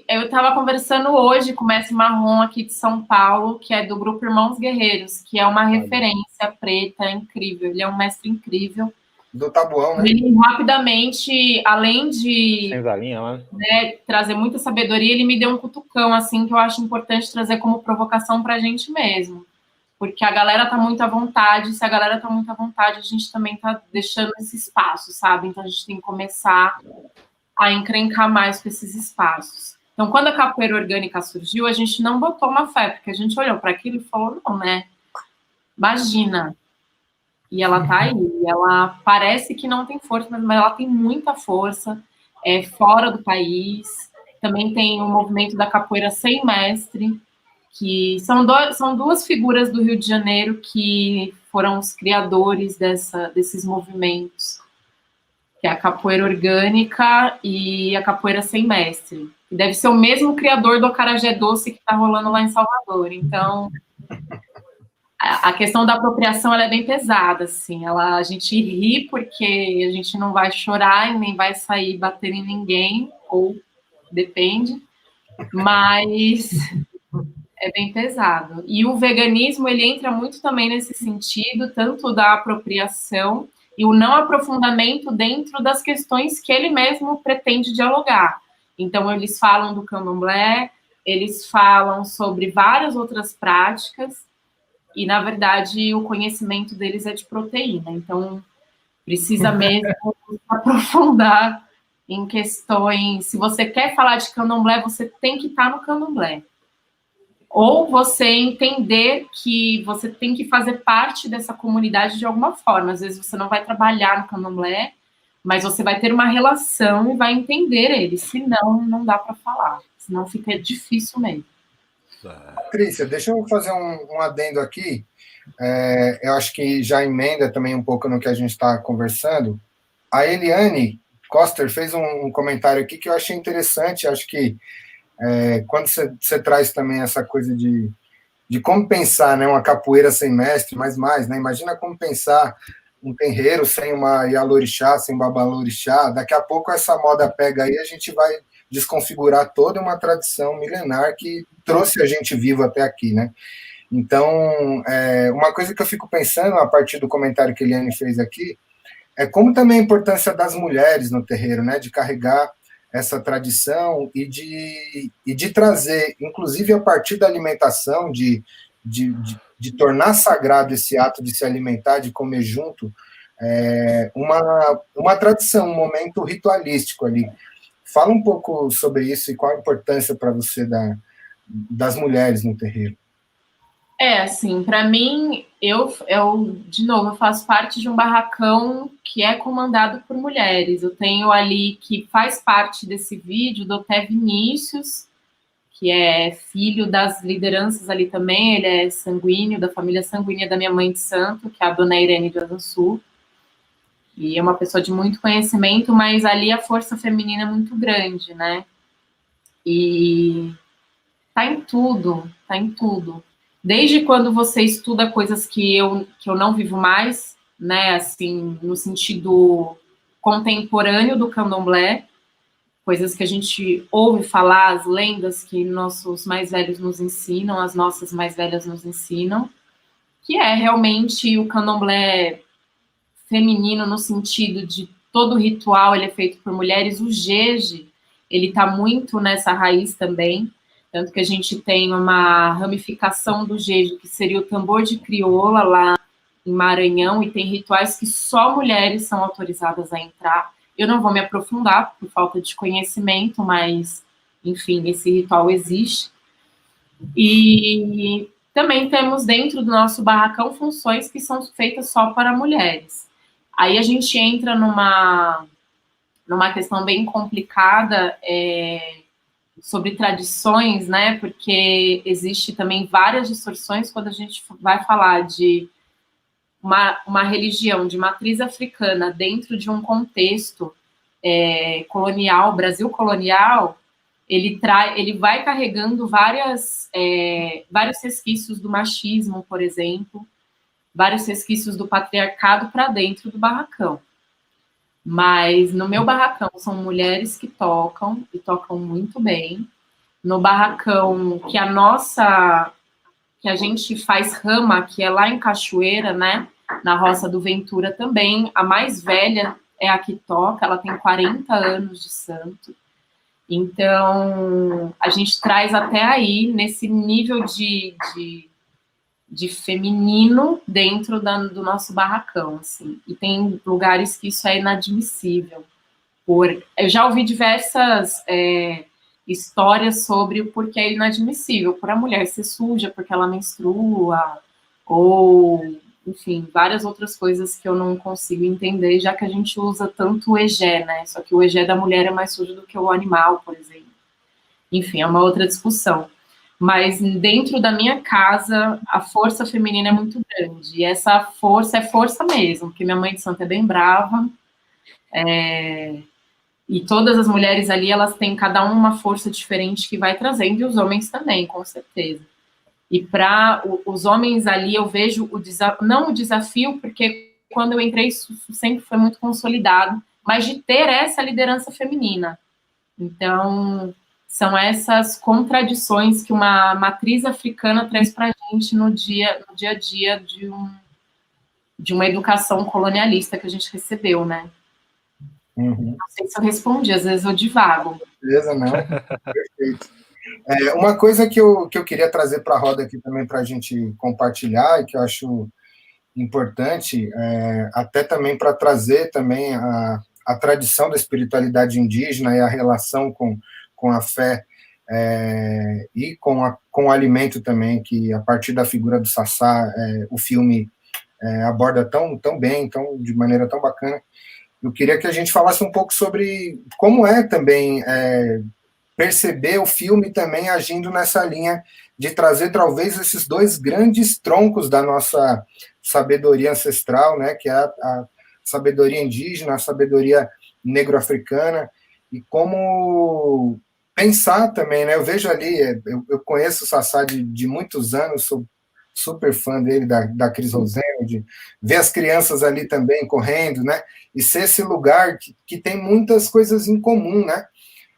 eu estava conversando hoje com o mestre Marrom aqui de São Paulo, que é do grupo Irmãos Guerreiros, que é uma referência preta incrível. Ele é um mestre incrível. Do Tabuão, né? Ele rapidamente, além de trazer muita sabedoria, ele me deu um cutucão, assim, que eu acho importante trazer como provocação para a gente mesmo. Porque a galera tá muito à vontade, se a galera tá muito à vontade, a gente também tá deixando esse espaço, sabe? Então a gente tem que começar a encrencar mais com esses espaços. Então, quando a capoeira orgânica surgiu, a gente não botou uma fé, porque a gente olhou para aquilo e falou, não, né? Imagina. E ela tá aí. Ela parece que não tem força, mas ela tem muita força. Fora do país. Também tem o movimento da capoeira sem mestre, que são duas figuras do Rio de Janeiro que foram os criadores desses movimentos, que é a capoeira orgânica e a capoeira sem mestre. E deve ser o mesmo criador do acarajé doce que está rolando lá em Salvador. Então, a questão da apropriação ela é bem pesada, assim. A gente ri porque a gente não vai chorar e nem vai sair batendo em ninguém, ou depende, mas é bem pesado. E o veganismo, ele entra muito também nesse sentido, tanto da apropriação e o não aprofundamento dentro das questões que ele mesmo pretende dialogar. Então, eles falam do candomblé, eles falam sobre várias outras práticas, e, na verdade, o conhecimento deles é de proteína. Então, precisa mesmo aprofundar em questões... Se você quer falar de candomblé, você tem que estar no candomblé. Ou você entender que você tem que fazer parte dessa comunidade de alguma forma. Às vezes você não vai trabalhar no candomblé, mas você vai ter uma relação e vai entender ele. Senão, não dá para falar. Senão fica difícil mesmo. Patrícia, deixa eu fazer um adendo aqui. Eu acho que já emenda também um pouco no que a gente está conversando. A Eliane Coster fez um comentário aqui que eu achei interessante. Acho que quando você traz também essa coisa de como pensar, né, uma capoeira sem mestre, mas mais, né? Imagina como pensar um terreiro sem uma Yalorixá, sem Babalorixá. Daqui a pouco essa moda pega aí, a gente vai desconfigurar toda uma tradição milenar que trouxe a gente vivo até aqui, né? Então, uma coisa que eu fico pensando, a partir do comentário que a Eliane fez aqui, é como também a importância das mulheres no terreiro, né? De carregar essa tradição e de trazer, inclusive a partir da alimentação, de tornar sagrado esse ato de se alimentar, de comer junto, uma tradição, um momento ritualístico ali. Fala um pouco sobre isso e qual a importância para você das mulheres no terreiro. Assim, para mim, de novo, eu faço parte de um barracão que é comandado por mulheres. Eu tenho ali, que faz parte desse vídeo, do Té Vinícius, que é filho das lideranças ali também, ele é sanguíneo, da família sanguínea da minha mãe de santo, que é a dona Irene de Azançu, e é uma pessoa de muito conhecimento, mas ali a força feminina é muito grande, né? E tá em tudo, tá em tudo. Desde quando você estuda coisas que eu não vivo mais, né, assim, no sentido contemporâneo do candomblé, coisas que a gente ouve falar, as lendas que nossos mais velhos nos ensinam, as nossas mais velhas nos ensinam, que é realmente o candomblé feminino no sentido de todo ritual ele é feito por mulheres. O jeje, ele tá muito nessa raiz também, tanto que a gente tem uma ramificação do jeje, que seria o tambor de crioula lá em Maranhão, e tem rituais que só mulheres são autorizadas a entrar. Eu não vou me aprofundar por falta de conhecimento, mas, enfim, esse ritual existe. E também temos dentro do nosso barracão funções que são feitas só para mulheres. Aí a gente entra numa questão bem complicada, sobre tradições, né? Porque existe também várias distorções quando a gente vai falar de uma religião de matriz africana dentro de um contexto colonial, Brasil colonial. Ele vai carregando vários resquícios do machismo, por exemplo, vários resquícios do patriarcado para dentro do barracão. Mas no meu barracão são mulheres que tocam, e tocam muito bem. No barracão que a gente faz rama, que é lá em Cachoeira, né, na Roça do Ventura também, a mais velha é a que toca, ela tem 40 anos de santo. Então, a gente traz até aí, nesse nível de feminino dentro do nosso barracão, assim. E tem lugares que isso é inadmissível. Eu já ouvi diversas histórias sobre o porquê é inadmissível, por a mulher ser suja, porque ela menstrua, ou, enfim, várias outras coisas que eu não consigo entender, já que a gente usa tanto o egé, né? Só que o egé da mulher é mais sujo do que o animal, por exemplo. Enfim, é uma outra discussão. Mas dentro da minha casa, a força feminina é muito grande. E essa força é força mesmo, porque minha mãe de santo é bem brava. E todas as mulheres ali, elas têm cada uma força diferente que vai trazendo, e os homens também, com certeza. E para os homens ali, eu vejo não o desafio, porque quando eu entrei, isso sempre foi muito consolidado, mas de ter essa liderança feminina. Então, são essas contradições que uma matriz africana traz para a gente no dia a dia de uma educação colonialista que a gente recebeu, né? Uhum. Não sei se eu respondi, às vezes eu divago. Beleza, não. Perfeito. Uma coisa que eu queria trazer para a roda aqui também para a gente compartilhar, e que eu acho importante, até também para trazer também a tradição da espiritualidade indígena e a relação com a fé e com o alimento também, que a partir da figura do Sassá, o filme aborda tão bem, de maneira tão bacana. Eu queria que a gente falasse um pouco sobre como também perceber o filme também agindo nessa linha de trazer talvez esses dois grandes troncos da nossa sabedoria ancestral, né, que é a sabedoria indígena, a sabedoria negro-africana, e como pensar também, né? Eu vejo ali, eu conheço o Sassá de muitos anos, sou super fã dele, da Cris Roseno, de ver as crianças ali também correndo, né? E ser esse lugar que tem muitas coisas em comum, né?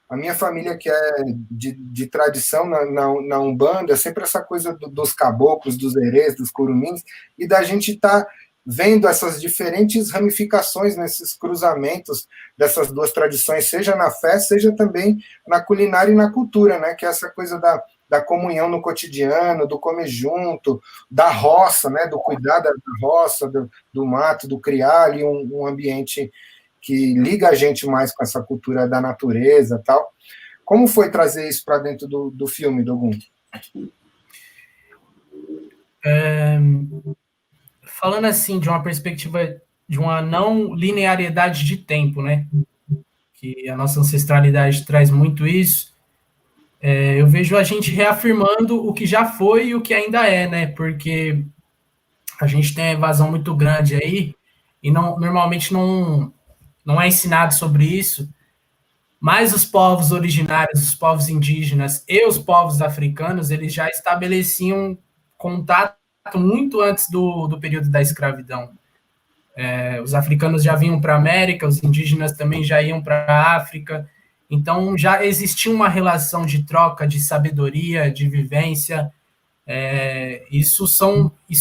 A minha família, que é de tradição na Umbanda, sempre essa coisa dos caboclos, dos herês, dos curumins, e da gente estar vendo essas diferentes ramificações nesses cruzamentos dessas duas tradições, seja na fé, seja também na culinária e na cultura, né? Que é essa coisa da comunhão no cotidiano, do comer junto, da roça, né? Do cuidar da roça, do mato, do criar ali um ambiente que liga a gente mais com essa cultura da natureza e tal. Como foi trazer isso para dentro do filme, Dogun? Falando assim, de uma perspectiva de uma não linearidade de tempo, né? Que a nossa ancestralidade traz muito isso. Eu vejo a gente reafirmando o que já foi e o que ainda é, né? Porque a gente tem uma evasão muito grande aí e normalmente não é ensinado sobre isso. Mas os povos originários, os povos indígenas e os povos africanos, eles já estabeleciam contato muito antes do período da escravidão. Os africanos já vinham para a América, os indígenas também já iam para a África. Então, já existia uma relação de troca, de sabedoria, de vivência. Isso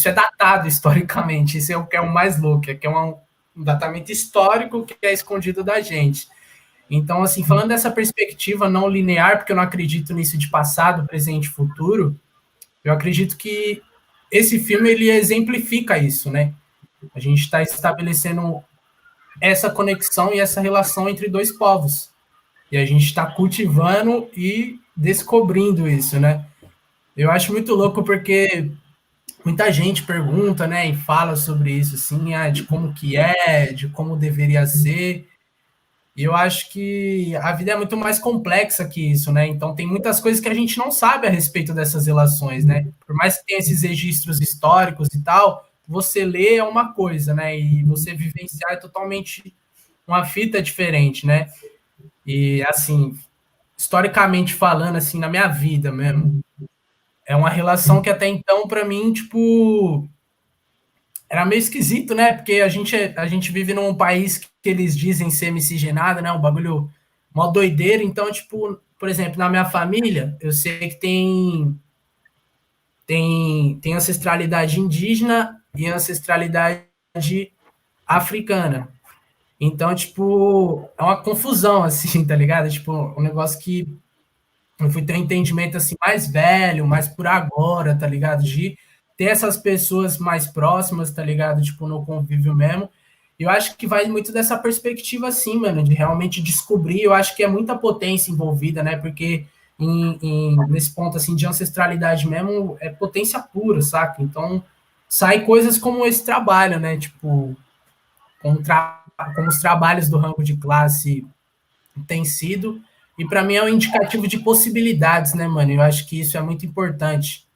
é datado historicamente, isso é o que é o mais louco, que é um datamento histórico que é escondido da gente. Então, assim, falando dessa perspectiva não linear, porque eu não acredito nisso de passado, presente e futuro, eu acredito que esse filme, ele exemplifica isso, né? A gente está estabelecendo essa conexão e essa relação entre dois povos. E a gente está cultivando e descobrindo isso, né? Eu acho muito louco porque muita gente pergunta, né, e fala sobre isso, assim, de como que é, de como deveria ser. E eu acho que a vida é muito mais complexa que isso, né? Então tem muitas coisas que a gente não sabe a respeito dessas relações, né? Por mais que tenha esses registros históricos e tal, você lê é uma coisa, né? E você vivenciar é totalmente uma fita diferente, né? E assim, historicamente falando, assim, na minha vida mesmo, é uma relação que até então, para mim, tipo, era meio esquisito, né? Porque a gente vive num país que eles dizem ser miscigenado, né? Um bagulho mó doideiro. Então, tipo, por exemplo, na minha família, eu sei que tem ancestralidade indígena e ancestralidade africana. Então, tipo, é uma confusão, assim, tá ligado? Tipo, um negócio que eu fui ter um entendimento, assim, mais velho, mais por agora, tá ligado? De ter essas pessoas mais próximas, tá ligado? Tipo, no convívio mesmo. Eu acho que vai muito dessa perspectiva, assim, mano, de realmente descobrir. Eu acho que é muita potência envolvida, né? Porque nesse ponto, assim, de ancestralidade mesmo, é potência pura, saca? Então, sai coisas como esse trabalho, né? Tipo, como os trabalhos do rango de classe têm sido. E para mim é um indicativo de possibilidades, né, mano? Eu acho que isso é muito importante.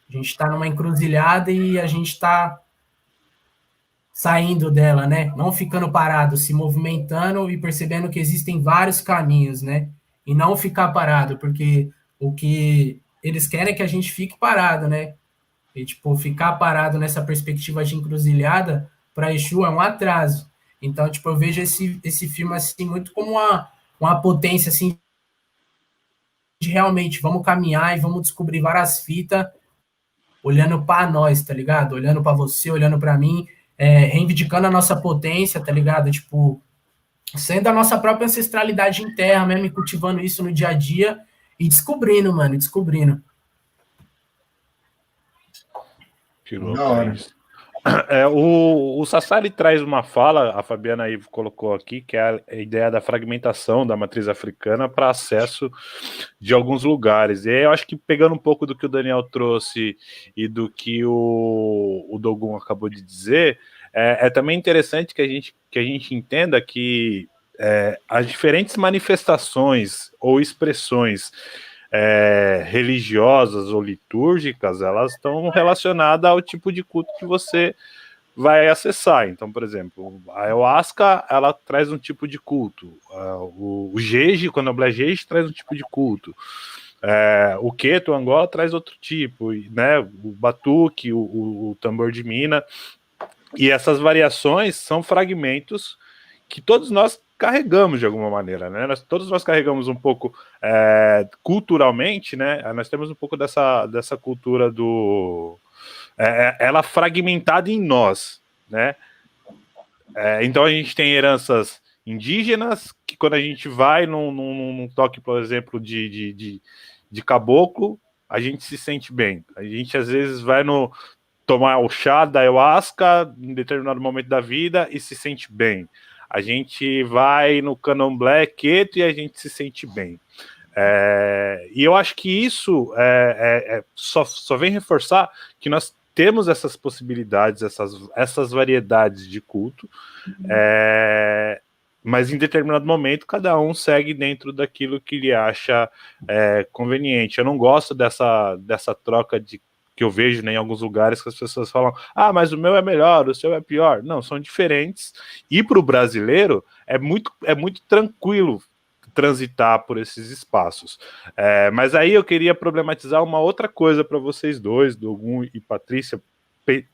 A gente está numa encruzilhada e a gente está saindo dela, né? Não ficando parado, se movimentando e percebendo que existem vários caminhos, né? E não ficar parado, porque o que eles querem é que a gente fique parado, né? E, tipo, ficar parado nessa perspectiva de encruzilhada, para Exu é um atraso. Então, tipo, eu vejo esse filme, assim, muito como uma potência, assim, de realmente, vamos caminhar e vamos descobrir várias fitas, olhando para nós, tá ligado? Olhando para você, olhando para mim, reivindicando a nossa potência, tá ligado? Tipo, sendo a nossa própria ancestralidade em terra mesmo, e cultivando isso no dia a dia e descobrindo, mano, descobrindo. Que louco é isso. O Sassari traz uma fala, a Fabiana aí colocou aqui, que é a ideia da fragmentação da matriz africana para acesso de alguns lugares. E aí eu acho que pegando um pouco do que o Daniel trouxe e do que o Dogun acabou de dizer, é também interessante que a gente entenda que as diferentes manifestações ou expressões religiosas ou litúrgicas, elas estão relacionadas ao tipo de culto que você vai acessar. Então, por exemplo, a ayahuasca, ela traz um tipo de culto. O jeje, quando a jeje, traz um tipo de culto. O queto, o angola, traz outro tipo, né? O batuque, o tambor de mina. E essas variações são fragmentos que todos nós carregamos de alguma maneira, né? Todos nós carregamos um pouco culturalmente, né? Nós temos um pouco dessa cultura ela fragmentada em nós, né? Então a gente tem heranças indígenas, que quando a gente vai num toque, por exemplo, de caboclo, a gente se sente bem. A gente às vezes vai tomar o chá da ayahuasca em determinado momento da vida e se sente bem. A gente vai no candomblé queto e a gente se sente bem. E eu acho que isso só vem reforçar que nós temos essas possibilidades, essas variedades de culto, mas em determinado momento cada um segue dentro daquilo que ele acha conveniente. Eu não gosto dessa troca que eu vejo, né, em alguns lugares que as pessoas falam, mas o meu é melhor, o seu é pior. Não, são diferentes. E para o brasileiro é muito tranquilo transitar por esses espaços. Mas aí eu queria problematizar uma outra coisa para vocês dois, Dogun e Patrícia,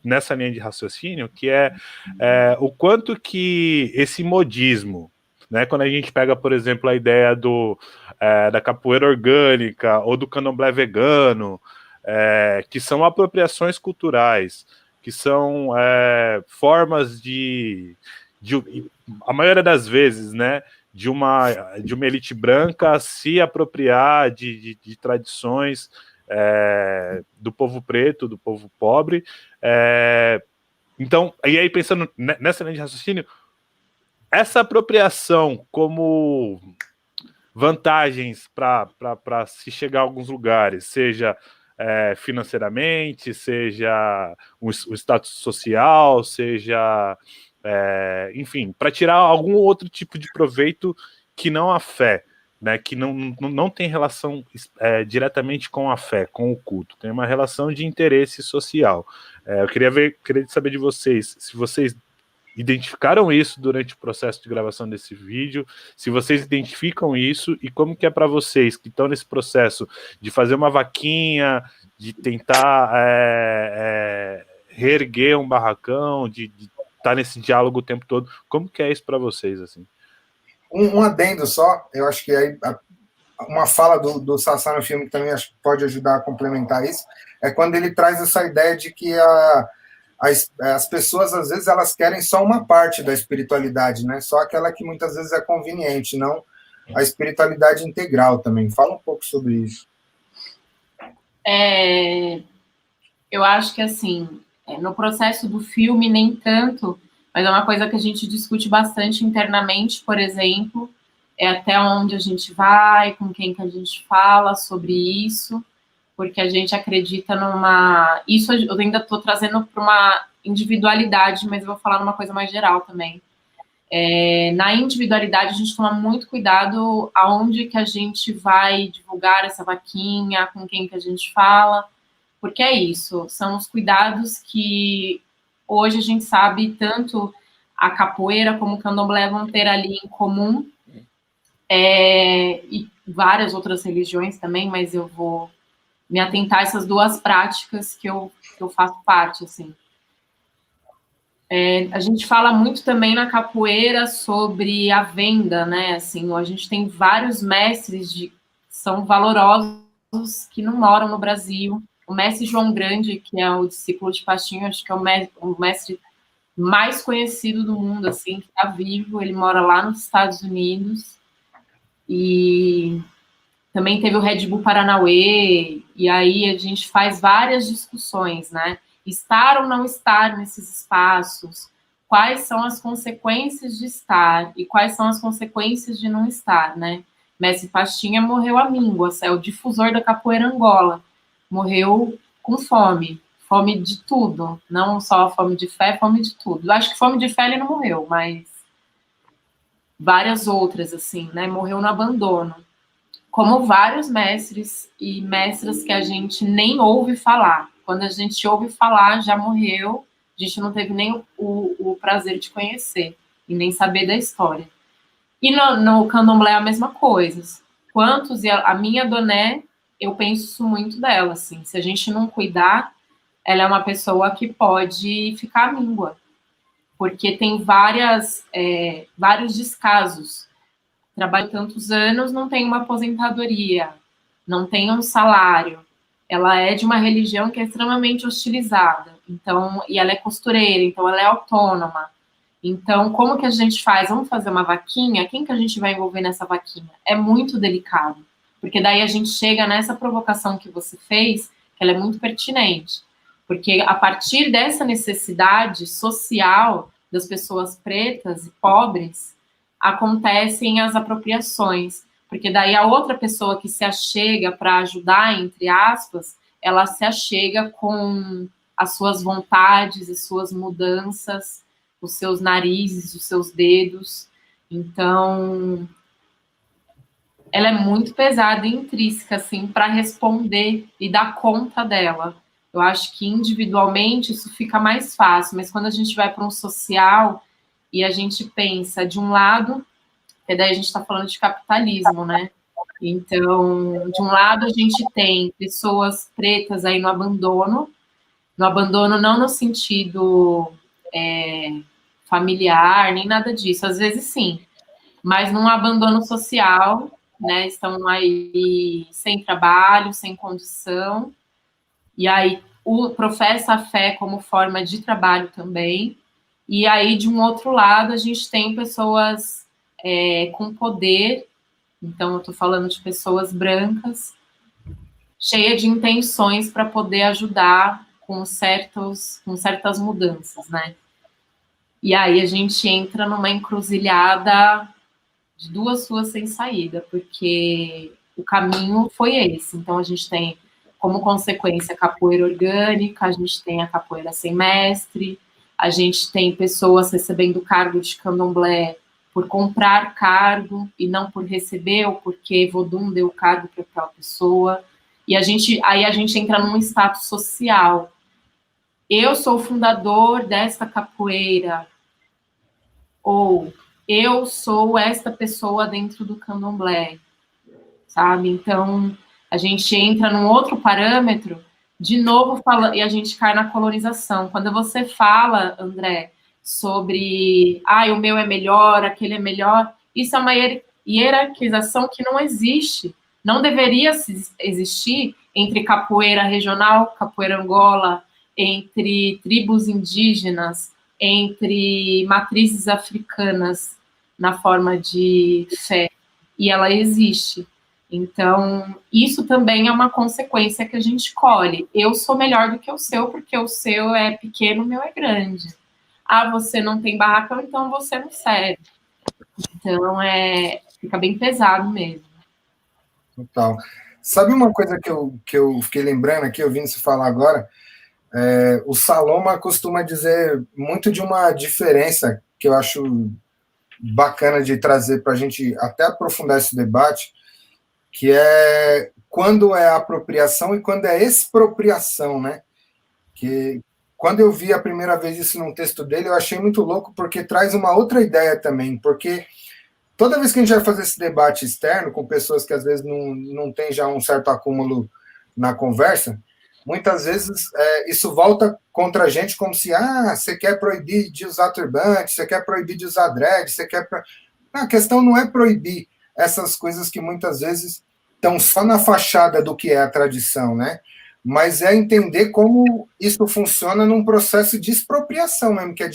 nessa linha de raciocínio, que é o quanto que esse modismo, né, quando a gente pega, por exemplo, a ideia da capoeira orgânica ou do candomblé vegano, que são apropriações culturais, que são formas de a maioria das vezes, né, de uma elite branca se apropriar de tradições do povo preto, do povo pobre. Então, e aí pensando nessa linha de raciocínio, essa apropriação como vantagens para se chegar a alguns lugares, seja financeiramente, seja o status social, seja enfim, para tirar algum outro tipo de proveito que não a fé, né, que não tem relação diretamente com a fé, com o culto, tem uma relação de interesse social. Eu queria saber de vocês, se vocês identificaram isso durante o processo de gravação desse vídeo, se vocês identificam isso e como que é para vocês que estão nesse processo de fazer uma vaquinha, de tentar reerguer um barracão, de estar nesse diálogo o tempo todo. Como que é isso para vocês, assim? Um adendo só, eu acho que aí uma fala do Sassá no filme que também acho que pode ajudar a complementar isso, é quando ele traz essa ideia de que as pessoas, às vezes, elas querem só uma parte da espiritualidade, né? Só aquela que muitas vezes é conveniente, não a espiritualidade integral também. Fala um pouco sobre isso. Eu acho que, assim, no processo do filme, nem tanto, mas é uma coisa que a gente discute bastante internamente, por exemplo, até onde a gente vai, com quem que a gente fala sobre isso, porque a gente acredita numa... Isso eu ainda estou trazendo para uma individualidade, mas eu vou falar numa coisa mais geral também. Na individualidade, a gente toma muito cuidado aonde que a gente vai divulgar essa vaquinha, com quem que a gente fala, porque é isso, são os cuidados que hoje a gente sabe tanto a capoeira como o candomblé vão ter ali em comum, e várias outras religiões também, mas eu vou me atentar a essas duas práticas que eu faço parte, assim. A gente fala muito também na capoeira sobre a venda, né, assim, a gente tem vários mestres que são valorosos que não moram no Brasil. O mestre João Grande, que é o discípulo de Pastinho, acho que é o mestre mais conhecido do mundo, assim, que está vivo, ele mora lá nos Estados Unidos, e também teve o Red Bull Paranauê, e aí a gente faz várias discussões, né? Estar ou não estar nesses espaços, quais são as consequências de estar e quais são as consequências de não estar, né? Mestre Pastinha morreu à míngua, é o difusor da capoeira Angola, morreu com fome de tudo, não só fome de fé, fome de tudo. Eu acho que fome de fé ele não morreu, mas várias outras, assim, né? Morreu no abandono. Como vários mestres e mestras que a gente nem ouve falar. Quando a gente ouve falar, já morreu, a gente não teve nem o prazer de conhecer e nem saber da história. E no candomblé é a mesma coisa. Quantos, e a minha Doné, eu penso muito dela, assim, se a gente não cuidar, ela é uma pessoa que pode ficar à míngua, porque tem vários descasos. Trabalho tantos anos, não tem uma aposentadoria, não tem um salário, ela é de uma religião que é extremamente hostilizada, então, e ela é costureira, então ela é autônoma. Então, como que a gente faz? Vamos fazer uma vaquinha? Quem que a gente vai envolver nessa vaquinha? É muito delicado, porque daí a gente chega nessa provocação que você fez, que ela é muito pertinente, porque a partir dessa necessidade social das pessoas pretas e pobres, acontecem as apropriações, porque daí a outra pessoa que se achega para ajudar, entre aspas, ela se achega com as suas vontades e suas mudanças, os seus narizes, os seus dedos. Então, ela é muito pesada e intrínseca, assim, para responder e dar conta dela. Eu acho que individualmente isso fica mais fácil, mas quando a gente vai para um social e a gente pensa, de um lado, que daí a gente está falando de capitalismo, né? Então, de um lado a gente tem pessoas pretas aí no abandono não no sentido familiar, nem nada disso, às vezes sim, mas num abandono social, né? Estão aí sem trabalho, sem condição, e aí professa a fé como forma de trabalho também, e aí de um outro lado a gente tem pessoas com poder, então eu estou falando de pessoas brancas, cheias de intenções para poder ajudar com certas mudanças, né? E aí a gente entra numa encruzilhada de duas ruas sem saída, porque o caminho foi esse. Então a gente tem como consequência a capoeira orgânica, a gente tem a capoeira sem mestre, a gente tem pessoas recebendo cargo de candomblé por comprar cargo e não por receber, ou porque Vodum deu cargo para aquela pessoa. E aí a gente entra num status social. Eu sou o fundador desta capoeira, ou eu sou esta pessoa dentro do candomblé, sabe? Então, a gente entra num outro parâmetro, de novo, e a gente cai na colonização. Quando você fala, André, sobre, o meu é melhor, aquele é melhor, isso é uma hierarquização que não existe, não deveria existir entre capoeira regional, capoeira Angola, entre tribos indígenas, entre matrizes africanas na forma de fé, e ela existe. Então, isso também é uma consequência que a gente colhe. Eu sou melhor do que o seu, porque o seu é pequeno, o meu é grande. Você não tem barracão, então você não serve. Então, fica bem pesado mesmo. Total. Sabe uma coisa que eu fiquei lembrando aqui, ouvindo você falar agora? O Saloma costuma dizer muito de uma diferença que eu acho bacana de trazer para a gente até aprofundar esse debate, que é quando é apropriação e quando é expropriação, né? Que quando eu vi a primeira vez isso num texto dele, eu achei muito louco, porque traz uma outra ideia também, porque toda vez que a gente vai fazer esse debate externo com pessoas que às vezes não tem já um certo acúmulo na conversa, muitas vezes isso volta contra a gente como se, você quer proibir de usar turbante, você quer proibir de usar dread, você quer... Não, a questão não é proibir essas coisas que muitas vezes estão só na fachada do que é a tradição, né? Mas é entender como isso funciona num processo de expropriação mesmo, que é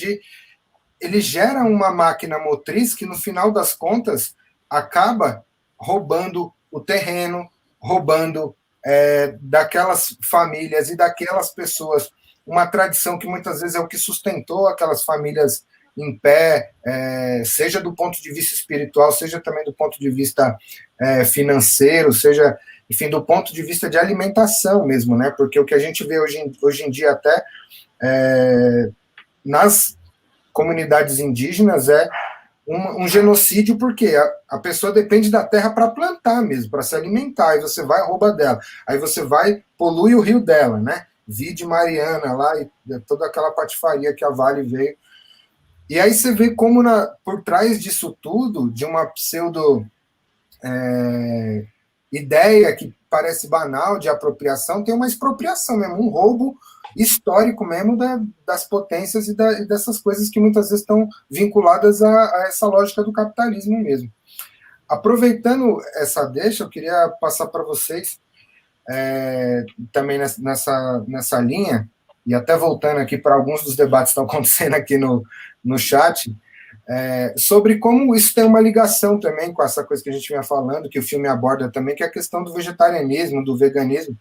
ele gera uma máquina motriz que, no final das contas, acaba roubando o terreno, roubando daquelas famílias e daquelas pessoas uma tradição que muitas vezes é o que sustentou aquelas famílias em pé, seja do ponto de vista espiritual, seja também do ponto de vista financeiro, seja, enfim, do ponto de vista de alimentação mesmo, né? Porque o que a gente vê hoje em dia até nas comunidades indígenas é um genocídio, porque a pessoa depende da terra para plantar mesmo, para se alimentar, aí você vai e rouba dela, aí você vai polui o rio dela, né? Vide Mariana lá, e toda aquela patifaria que a Vale veio. E aí você vê como por trás disso tudo, de uma pseudo ideia que parece banal de apropriação, tem uma expropriação mesmo, um roubo histórico mesmo das potências e dessas coisas que muitas vezes estão vinculadas a essa lógica do capitalismo mesmo. Aproveitando essa deixa, eu queria passar para vocês também nessa linha, e até voltando aqui para alguns dos debates que estão acontecendo aqui no chat, sobre como isso tem uma ligação também com essa coisa que a gente vinha falando, que o filme aborda também, que é a questão do vegetarianismo, do veganismo,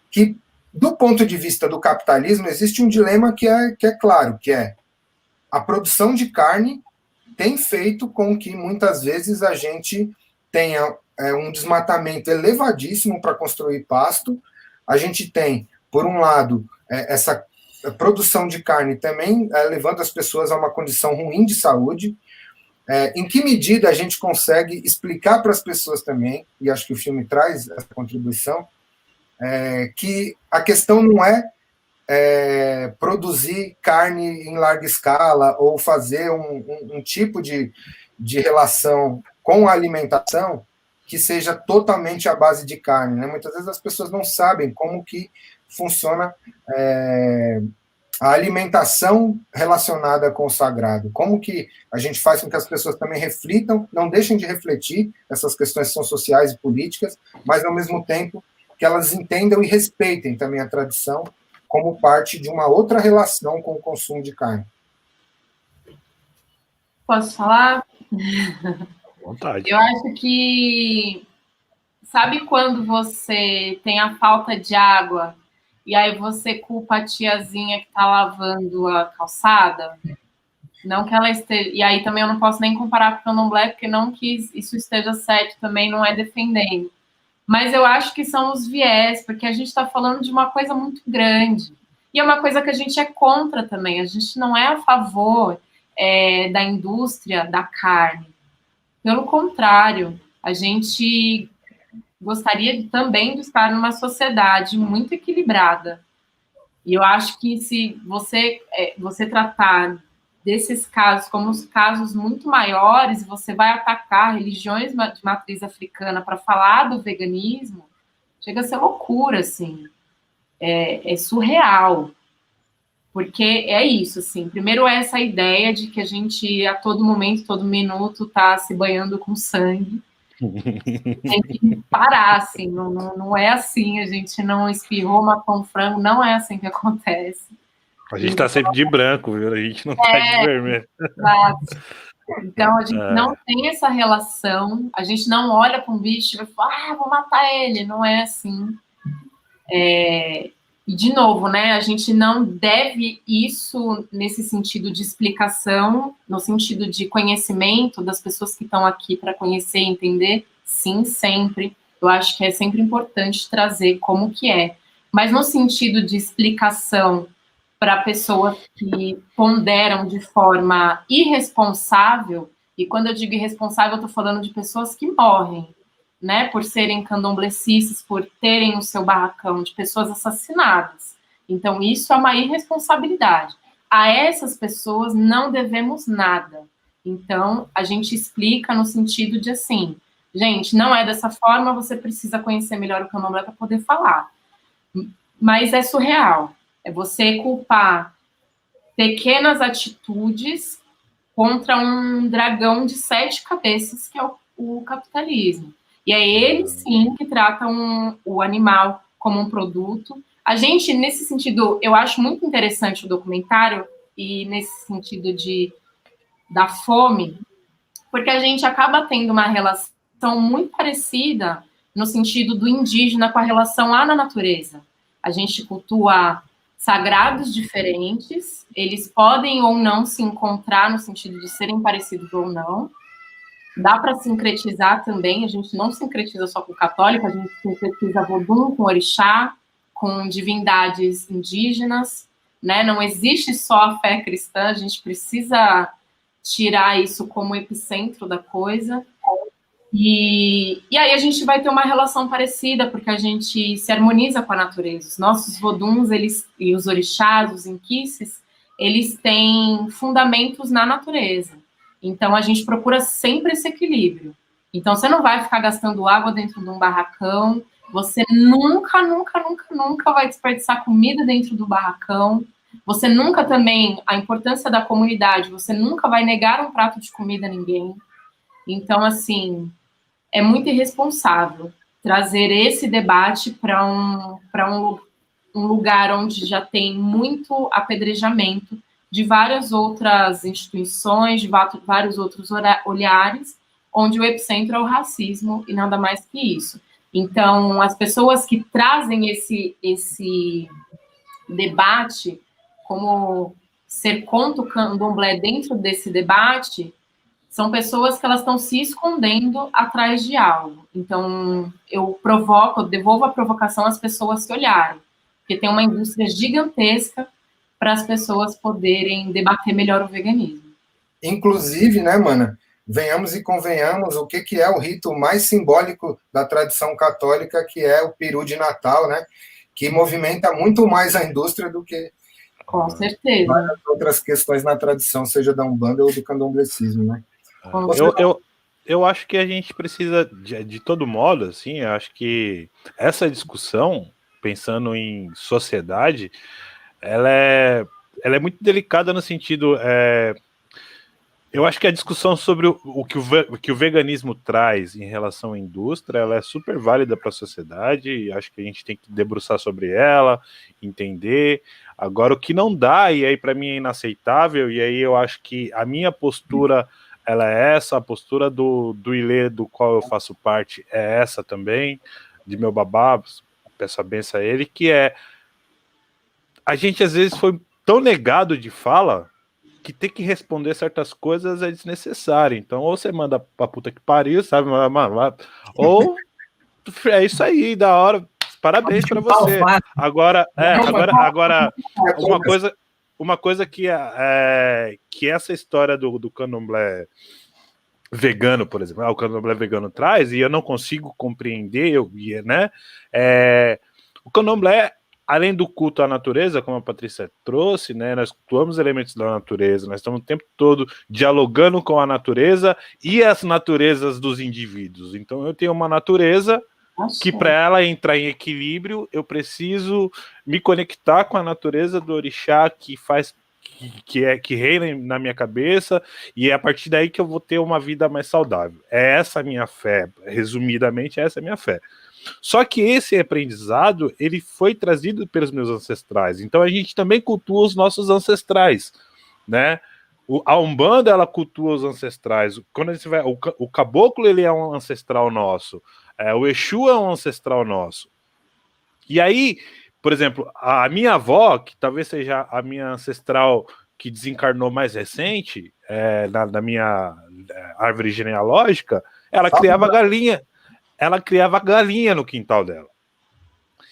que, do ponto de vista do capitalismo, existe um dilema que é claro, que é a produção de carne tem feito com que, muitas vezes, a gente tenha um desmatamento elevadíssimo para construir pasto. A gente tem, por um lado, essa produção de carne também levando as pessoas a uma condição ruim de saúde. Em que medida a gente consegue explicar para as pessoas também, e acho que o filme traz essa contribuição, que a questão não é produzir carne em larga escala ou fazer um tipo de relação com a alimentação que seja totalmente à base de carne, né? Muitas vezes as pessoas não sabem como que funciona a alimentação relacionada com o sagrado, como que a gente faz com que as pessoas também reflitam, não deixem de refletir essas questões que são sociais e políticas, mas, ao mesmo tempo, que elas entendam e respeitem também a tradição como parte de uma outra relação com o consumo de carne. Posso falar? Vontade. Eu acho que, sabe quando você tem a falta de água e aí você culpa a tiazinha que está lavando a calçada? Não que ela esteja... E aí também eu não posso nem comparar com o candomblé, porque não que isso esteja certo, também não é defendendo. Mas eu acho que são os viés, porque a gente está falando de uma coisa muito grande. E é uma coisa que a gente é contra também. A gente não é a favor da indústria da carne. Pelo contrário, a gente gostaria também de estar numa sociedade muito equilibrada. E eu acho que se você tratar desses casos como os casos muito maiores, você vai atacar religiões de matriz africana para falar do veganismo, chega a ser loucura, assim. É surreal. Porque é isso, assim. Primeiro é essa ideia de que a gente, a todo momento, todo minuto, está se banhando com sangue. Tem que parar, assim. Não é assim. A gente não espirrou, matou um frango. Não é assim que acontece. A gente está sempre de branco, viu? A gente não está de vermelho. Exato. Então, a gente não tem essa relação. A gente não olha para um bicho e fala, vou matar ele. Não é assim. E, de novo, né, a gente não deve isso nesse sentido de explicação, no sentido de conhecimento das pessoas que estão aqui para conhecer e entender, sim, sempre. Eu acho que é sempre importante trazer como que é. Mas no sentido de explicação para pessoas que ponderam de forma irresponsável, e quando eu digo irresponsável, eu estou falando de pessoas que morrem, né, por serem candomblecistas, por terem o seu barracão, de pessoas assassinadas. Então, isso é uma irresponsabilidade. A essas pessoas não devemos nada. Então, a gente explica no sentido de assim, gente, não é dessa forma, você precisa conhecer melhor o candomblé para poder falar. Mas é surreal. É você culpar pequenas atitudes contra um dragão de 7 cabeças, que é o capitalismo. E é ele, sim, que trata o animal como um produto. A gente, nesse sentido, eu acho muito interessante o documentário, e nesse sentido da fome, porque a gente acaba tendo uma relação muito parecida no sentido do indígena com a relação lá na natureza. A gente cultua sagrados diferentes, eles podem ou não se encontrar no sentido de serem parecidos ou não. Dá para sincretizar também, a gente não sincretiza só com o católico, a gente sincretiza Vodum com orixá, com divindades indígenas, né? Não existe só a fé cristã, a gente precisa tirar isso como epicentro da coisa. E aí a gente vai ter uma relação parecida, porque a gente se harmoniza com a natureza. Os nossos Voduns, e os orixás, os inquices, eles têm fundamentos na natureza. Então, a gente procura sempre esse equilíbrio. Então, você não vai ficar gastando água dentro de um barracão, você nunca, nunca, nunca, nunca vai desperdiçar comida dentro do barracão, você nunca também, a importância da comunidade, você nunca vai negar um prato de comida a ninguém. Então, assim, é muito irresponsável. trazer esse debate para um lugar onde já tem muito apedrejamento de várias outras instituições, de vários outros olhares, onde o epicentro é o racismo e nada mais que isso. Então, as pessoas que trazem esse debate, como ser contra o candomblé dentro desse debate, são pessoas que elas estão se escondendo atrás de algo. Então, eu devolvo a provocação às pessoas que olharem, porque tem uma indústria gigantesca para as pessoas poderem debater melhor o veganismo. Inclusive, né, mana, venhamos e convenhamos, o que é o rito mais simbólico da tradição católica, que é o peru de Natal, né, que movimenta muito mais a indústria do que com certeza várias outras questões na tradição, seja da Umbanda ou do candomblecismo, né? Eu acho que a gente precisa, de todo modo, assim, eu acho que essa discussão, pensando em sociedade, ela é muito delicada no sentido... eu acho que a discussão sobre o que o veganismo traz em relação à indústria, ela é super válida para a sociedade, e acho que a gente tem que debruçar sobre ela, entender. Agora, o que não dá, e aí para mim é inaceitável, e aí eu acho que a minha postura... ela é essa, a postura do Ilê, do qual eu faço parte, é essa também, de meu babá, peço a benção a ele, que é, a gente às vezes foi tão negado de fala, que ter que responder certas coisas é desnecessário, então ou você manda pra puta que pariu, sabe, ou é isso aí, da hora, parabéns pra você. Agora, uma coisa que essa história do candomblé vegano, por exemplo, o candomblé vegano traz, e eu não consigo compreender, né? O candomblé, além do culto à natureza, como a Patrícia trouxe, né? Nós cultuamos elementos da natureza, nós estamos o tempo todo dialogando com a natureza e as naturezas dos indivíduos. Então, eu tenho uma natureza que para ela entrar em equilíbrio, eu preciso me conectar com a natureza do orixá que reina na minha cabeça, e é a partir daí que eu vou ter uma vida mais saudável. É essa a minha fé, resumidamente, essa é a minha fé. Só que esse aprendizado, ele foi trazido pelos meus ancestrais, então a gente também cultua os nossos ancestrais, né? A Umbanda, ela cultua os ancestrais. Quando a gente vai, o caboclo, ele é um ancestral nosso, o Exu é um ancestral nosso. E aí, por exemplo, a minha avó, que talvez seja a minha ancestral que desencarnou mais recente, na minha árvore genealógica, ela criava galinha. Ela criava galinha no quintal dela.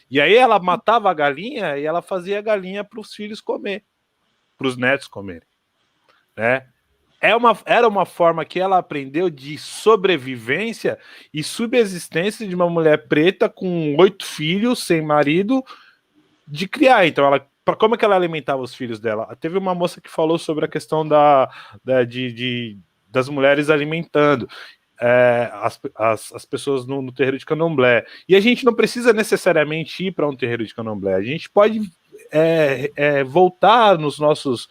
E aí ela matava a galinha e ela fazia a galinha para os filhos comer, para os netos comerem, né? Era uma forma que ela aprendeu de sobrevivência e subsistência de uma mulher preta com 8 filhos, sem marido, de criar. Então, como é que ela alimentava os filhos dela? Teve uma moça que falou sobre a questão das mulheres alimentando as pessoas no terreiro de candomblé. E a gente não precisa necessariamente ir para um terreiro de candomblé. A gente pode voltar nos nossos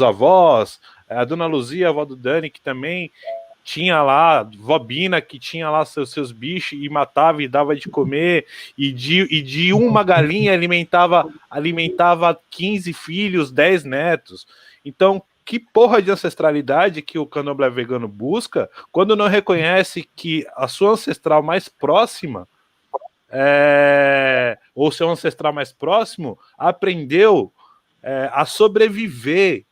avós, a dona Luzia, a avó do Dani, que também tinha lá, vó Bina, que tinha lá seus bichos e matava e dava de comer, e de uma galinha alimentava 15 filhos, 10 netos. Então, que porra de ancestralidade que o candomblé vegano busca quando não reconhece que a sua ancestral mais próxima, ou seu ancestral mais próximo, aprendeu a sobreviver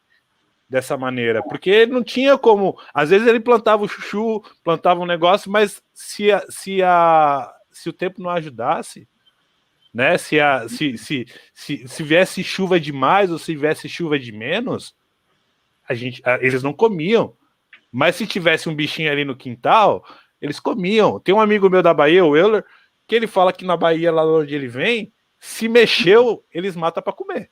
dessa maneira, porque ele não tinha como, às vezes ele plantava o chuchu, plantava um negócio, mas se o tempo não ajudasse, né, se viesse chuva demais ou se viesse chuva de menos, eles não comiam, mas se tivesse um bichinho ali no quintal, eles comiam. Tem um amigo meu da Bahia, o Euler, que ele fala que na Bahia, lá onde ele vem, se mexeu, eles matam para comer.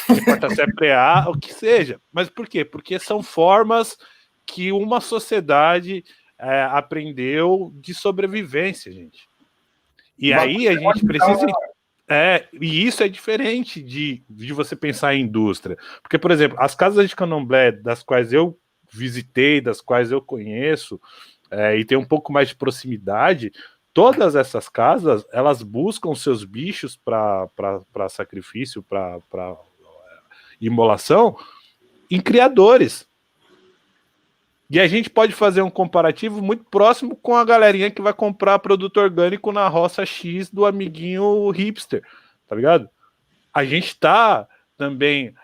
Importa se é preá, o que seja. Mas por quê? Porque são formas que uma sociedade aprendeu de sobrevivência, gente. E aí a gente precisa... e isso é diferente de você pensar em indústria. Porque, por exemplo, as casas de candomblé das quais eu visitei, das quais eu conheço, e tenho um pouco mais de proximidade, todas essas casas, elas buscam seus bichos para sacrifício, para imolação, em criadores. E a gente pode fazer um comparativo muito próximo com a galerinha que vai comprar produto orgânico na roça X do amiguinho hipster, tá ligado? A gente está também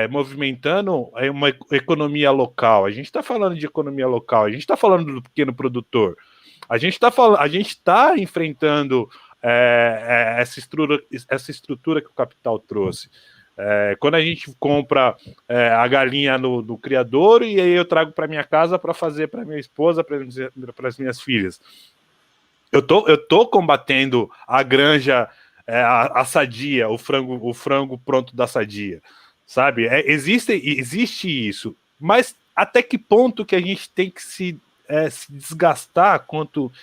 movimentando uma economia local. A gente está falando de economia local, a gente está falando do pequeno produtor. A gente está enfrentando essa estrutura que o capital trouxe. Quando a gente compra a galinha no criador e aí eu trago para minha casa para fazer para minha esposa, para as minhas filhas. Eu tô combatendo a granja, a sadia, o frango pronto da sadia, sabe? Existe isso, mas até que ponto que a gente tem que se desgastar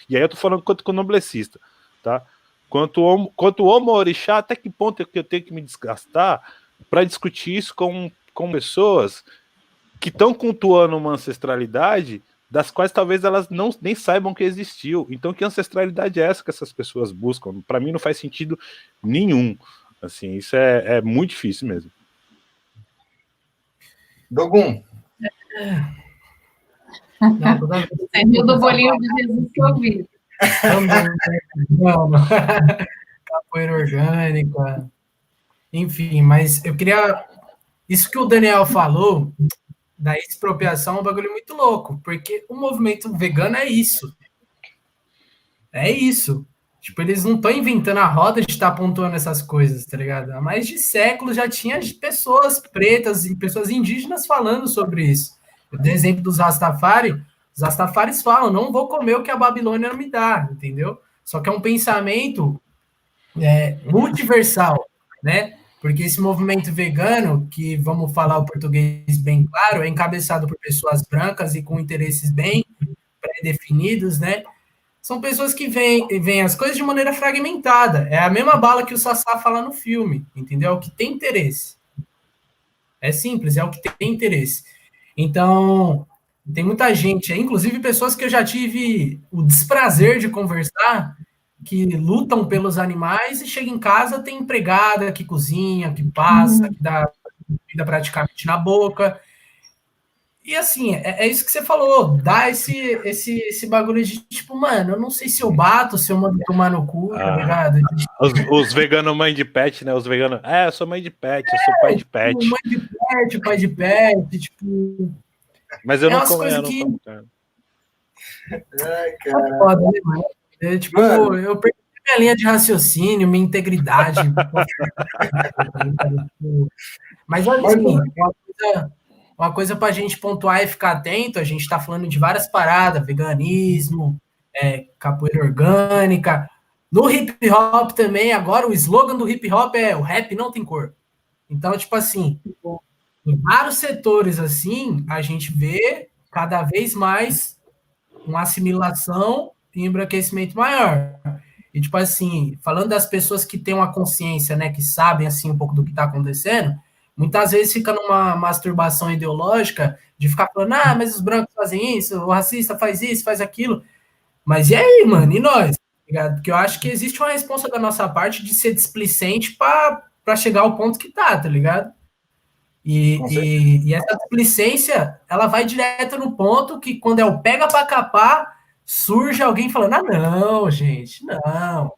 e aí eu tô falando quanto candomblessista, tá? Quanto homo orixá, até que ponto é que eu tenho que me desgastar para discutir isso com pessoas que estão cultuando uma ancestralidade das quais talvez elas nem saibam que existiu. Então, que ancestralidade é essa que essas pessoas buscam? Para mim não faz sentido nenhum. Assim, isso é muito difícil mesmo. Dogum. Você viu do bolinho de Jesus que eu vi. Capoeira orgânica. Enfim, mas eu queria... Isso que o Daniel falou, da expropriação, é um bagulho muito louco, porque o movimento vegano é isso. É isso. Tipo, eles não estão inventando a roda de estar pontuando essas coisas, tá ligado? Há mais de séculos já tinha pessoas pretas e pessoas indígenas falando sobre isso. Eu dei exemplo dos Rastafari. Os Rastafaris falam, não vou comer o que a Babilônia me dá, entendeu? Só que é um pensamento multiversal, né? Porque esse movimento vegano, que vamos falar o português bem claro, é encabeçado por pessoas brancas e com interesses bem pré-definidos, né? São pessoas que veem as coisas de maneira fragmentada. É a mesma bala que o Sassá fala no filme, entendeu? É o que tem interesse. É simples, é o que tem interesse. Então, tem muita gente, inclusive pessoas que eu já tive o desprazer de conversar, que lutam pelos animais e chega em casa, tem empregada que cozinha, que passa, que dá comida praticamente na boca. E assim, é isso que você falou, dá esse bagulho de tipo, mano, eu não sei se eu bato, se eu mando tomar no cu, tá ligado? Os veganos mãe de pet, né? Os veganos, eu sou mãe de pet, eu sou pai de pet. Mãe de pet, pai de pet, tipo... Mas eu não como, eu não como. Ai, cara. Foda, né, mano? Eu perdi minha linha de raciocínio, minha integridade. Mas assim, uma coisa para a gente pontuar e ficar atento, a gente está falando de várias paradas, veganismo, capoeira orgânica. No hip hop também, agora o slogan do hip hop é o rap não tem cor. Então, tipo assim, em vários setores assim, a gente vê cada vez mais uma assimilação e embranquecimento maior. E, tipo assim, falando das pessoas que têm uma consciência, né, que sabem, assim, um pouco do que está acontecendo, muitas vezes fica numa masturbação ideológica de ficar falando, mas os brancos fazem isso, o racista faz isso, faz aquilo. Mas e aí, mano? E nós? Porque eu acho que existe uma responsa da nossa parte de ser displicente para chegar ao ponto que tá ligado? E essa displicência, ela vai direto no ponto que quando é o pega para capar, surge alguém falando, não, gente, não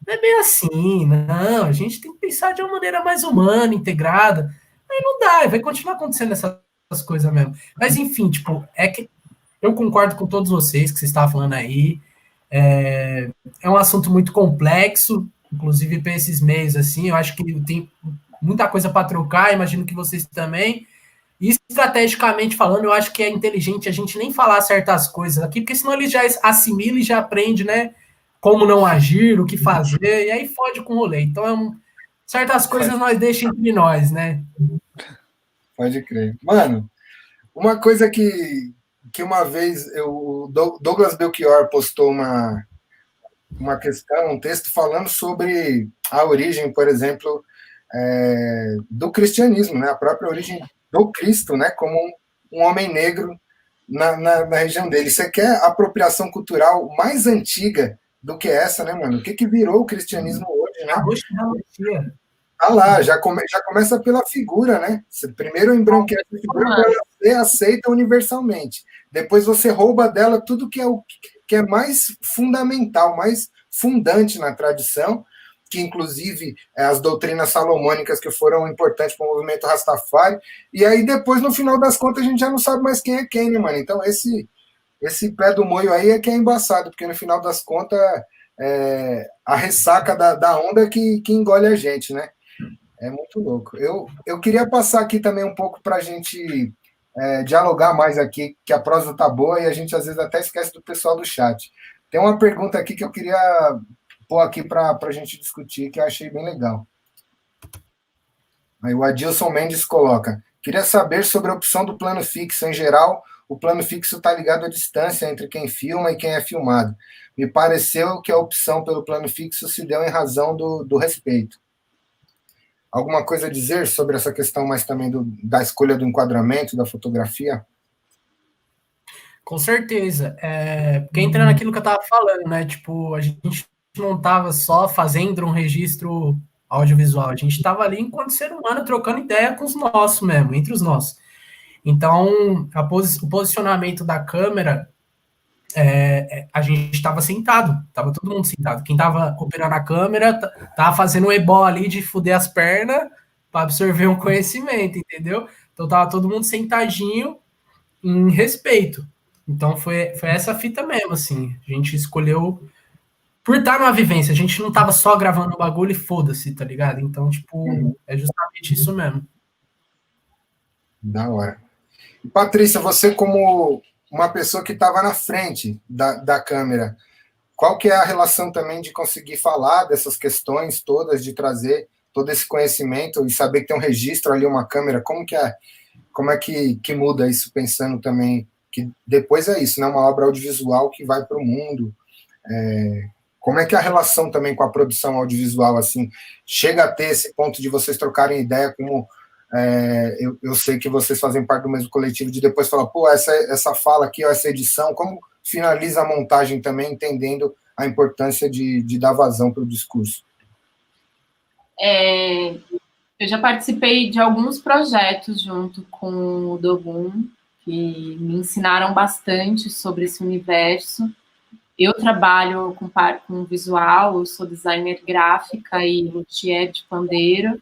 é bem assim, não, a gente tem que pensar de uma maneira mais humana, integrada. Aí não dá, vai continuar acontecendo essas coisas mesmo. Mas, enfim, tipo, é que eu concordo com todos vocês que vocês estavam falando aí. É um assunto muito complexo, inclusive para esses meios, assim, eu acho que tem muita coisa para trocar, imagino que vocês também. E estrategicamente falando, eu acho que é inteligente a gente nem falar certas coisas aqui, porque senão ele já assimila e já aprende, né, como não agir, o que fazer, e aí fode com o rolê. Então, certas coisas nós deixamos entre nós, né? Pode crer. Mano, uma coisa que uma vez o Douglas Belchior postou uma questão, um texto falando sobre a origem, por exemplo, do cristianismo, né? A própria origem do Cristo, né? Como um homem negro na região dele. Isso aqui é a apropriação cultural mais antiga do que essa, né, mano? O que virou o cristianismo hoje, né? A roxa da Lucia. Ah lá, já começa pela figura, né? Você primeiro embranquece a figura para ela ser aceita universalmente. Depois você rouba dela tudo que é mais fundamental, mais fundante na tradição, que inclusive as doutrinas salomônicas que foram importantes para o movimento Rastafari. E aí depois, no final das contas, a gente já não sabe mais quem é quem, né, mano? Então esse pé do moio aí é que é embaçado, porque no final das contas a ressaca da onda que engole a gente, né? É muito louco. Eu queria passar aqui também um pouco para a gente dialogar mais aqui, que a prosa tá boa e a gente às vezes até esquece do pessoal do chat. Tem uma pergunta aqui que eu queria pôr aqui para a gente discutir, que eu achei bem legal. Aí o Adilson Mendes coloca: queria saber sobre a opção do plano fixo. Em geral, o plano fixo está ligado à distância entre quem filma e quem é filmado. Me pareceu que a opção pelo plano fixo se deu em razão do respeito. Alguma coisa a dizer sobre essa questão mais também da escolha do enquadramento, da fotografia? Com certeza. Porque entra naquilo que eu estava falando, né? Tipo, a gente não estava só fazendo um registro audiovisual, a gente estava ali enquanto ser humano trocando ideia com os nossos mesmo, entre os nossos. Então, o posicionamento da câmera, a gente estava sentado, estava todo mundo sentado. Quem estava operando a câmera estava fazendo o ebó ali de fuder as pernas para absorver um conhecimento, entendeu? Então, estava todo mundo sentadinho em respeito. Então, foi essa fita mesmo, assim. A gente escolheu por estar numa vivência. A gente não estava só gravando o bagulho e foda-se, tá ligado? Então, tipo, é justamente isso mesmo. Da hora. Patrícia, você como uma pessoa que estava na frente da câmera, qual que é a relação também de conseguir falar dessas questões todas, de trazer todo esse conhecimento e saber que tem um registro ali, uma câmera, como é que muda isso, pensando também que depois é isso, né, uma obra audiovisual que vai para o mundo, como é que é a relação também com a produção audiovisual, assim, chega a ter esse ponto de vocês trocarem ideia, como eu sei que vocês fazem parte do mesmo coletivo, de depois falar, pô, essa fala aqui, ó, essa edição, como finaliza a montagem também, entendendo a importância de dar vazão para o discurso? Eu já participei de alguns projetos junto com o Dogun, que me ensinaram bastante sobre esse universo. Eu trabalho com visual, eu sou designer gráfica e luthier de pandeiro.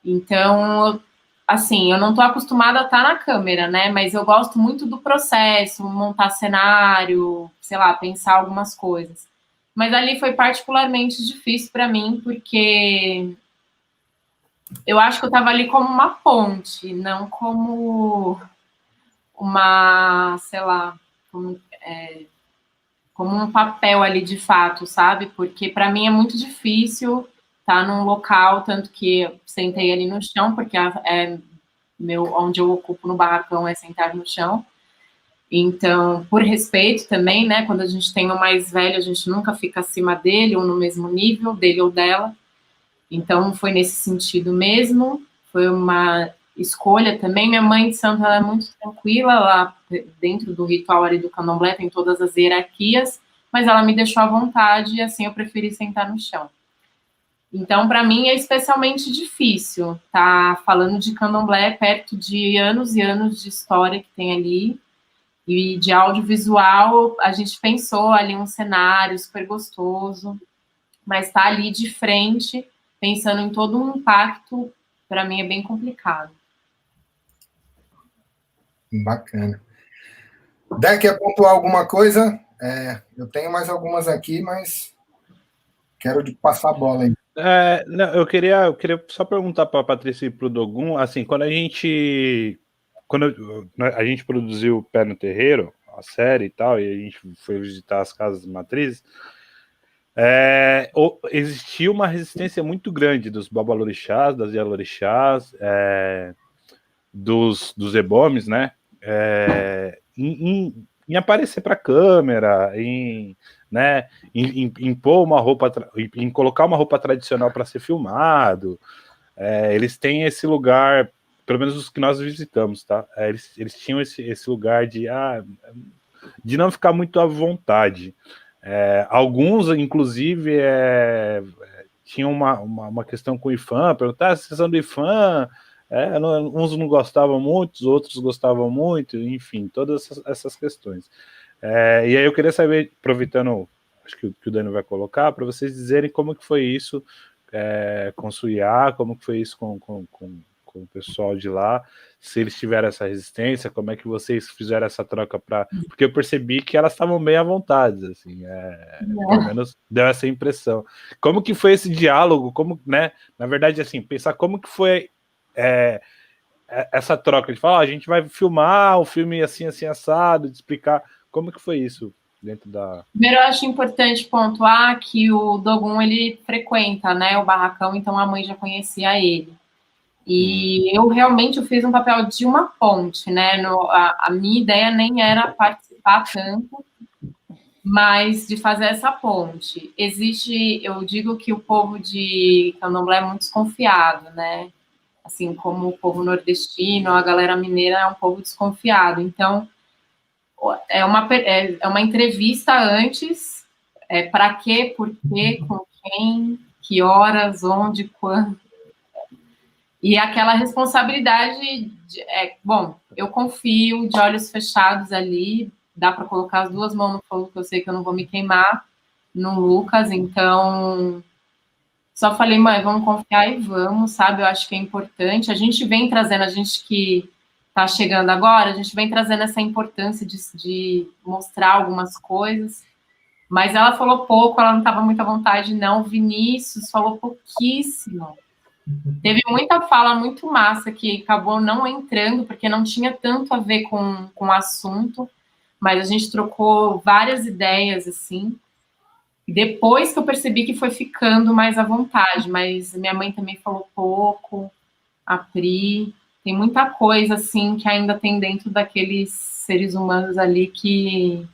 Então, assim, eu não estou acostumada a estar na câmera, né? Mas eu gosto muito do processo, montar cenário, sei lá, pensar algumas coisas. Mas ali foi particularmente difícil para mim, porque eu acho que eu estava ali como uma ponte, não como uma, sei lá, como um papel ali de fato, sabe? Porque para mim é muito difícil estar num local, tanto que eu sentei ali no chão, porque onde eu ocupo no barracão é sentar no chão. Então, por respeito também, né? Quando a gente tem o mais velho, a gente nunca fica acima dele ou no mesmo nível, dele ou dela. Então, foi nesse sentido mesmo. Foi uma escolha também. Minha mãe de santo, ela é muito tranquila, ela, dentro do ritual ali do candomblé, tem todas as hierarquias, mas ela me deixou à vontade e assim eu preferi sentar no chão. Então, para mim, é especialmente difícil estar falando de candomblé perto de anos e anos de história que tem ali. E de audiovisual, a gente pensou ali um cenário super gostoso, mas estar ali de frente, pensando em todo um impacto, para mim é bem complicado. Bacana. Dé, quer pontuar alguma coisa? Eu tenho mais algumas aqui, mas quero passar a bola aí. Não, eu queria só perguntar para a Patrícia e para o Dogun, assim, quando a gente produziu o Pé no Terreiro, a série e tal, e a gente foi visitar as casas matrizes, existia uma resistência muito grande dos babalorixás, das yalorixás, dos ebomes, né, em aparecer para a câmera, né, impor uma roupa, em colocar uma roupa tradicional para ser filmado. Eles têm esse lugar, pelo menos os que nós visitamos, tá? Eles tinham esse lugar de não ficar muito à vontade. Alguns, inclusive, tinham uma questão com o IFAM, perguntar a sessão do IFAM, uns não gostavam muito, os outros gostavam muito, enfim, todas essas questões. E aí eu queria saber, aproveitando, acho que o Dani vai colocar, para vocês dizerem como que foi isso com o Suiá, como que foi isso com o pessoal de lá, se eles tiveram essa resistência, como é que vocês fizeram essa troca porque eu percebi que elas estavam bem à vontade, assim, pelo menos deu essa impressão. Como que foi esse diálogo, né, na verdade, assim, pensar como que foi essa troca, de falar, a gente vai filmar o filme assim, assim, assado, de explicar como que foi isso dentro da... Primeiro, eu acho importante pontuar que o Dogun, ele frequenta, né, o barracão, então a mãe já conhecia ele. E eu realmente fiz um papel de uma ponte, né? A minha ideia nem era participar tanto, mas de fazer essa ponte. Eu digo que o povo de Candomblé é muito desconfiado, né? Assim como o povo nordestino, a galera mineira é um povo desconfiado. Então, é uma entrevista antes, para quê, por quê, com quem, que horas, onde, quando. E aquela responsabilidade, bom, eu confio de olhos fechados ali, dá para colocar as duas mãos no fogo, que eu sei que eu não vou me queimar, no Lucas, então só falei, mãe, vamos confiar e vamos, sabe? Eu acho que é importante. A gente vem trazendo, a gente que está chegando agora, a gente vem trazendo essa importância de mostrar algumas coisas, mas ela falou pouco, ela não estava muito à vontade, não. Vinícius falou pouquíssimo. Teve muita fala muito massa que acabou não entrando, porque não tinha tanto a ver com o assunto, mas a gente trocou várias ideias, assim. Depois que eu percebi que foi ficando mais à vontade, mas minha mãe também falou pouco, a Pri, tem muita coisa, assim, que ainda tem dentro daqueles seres humanos ali que,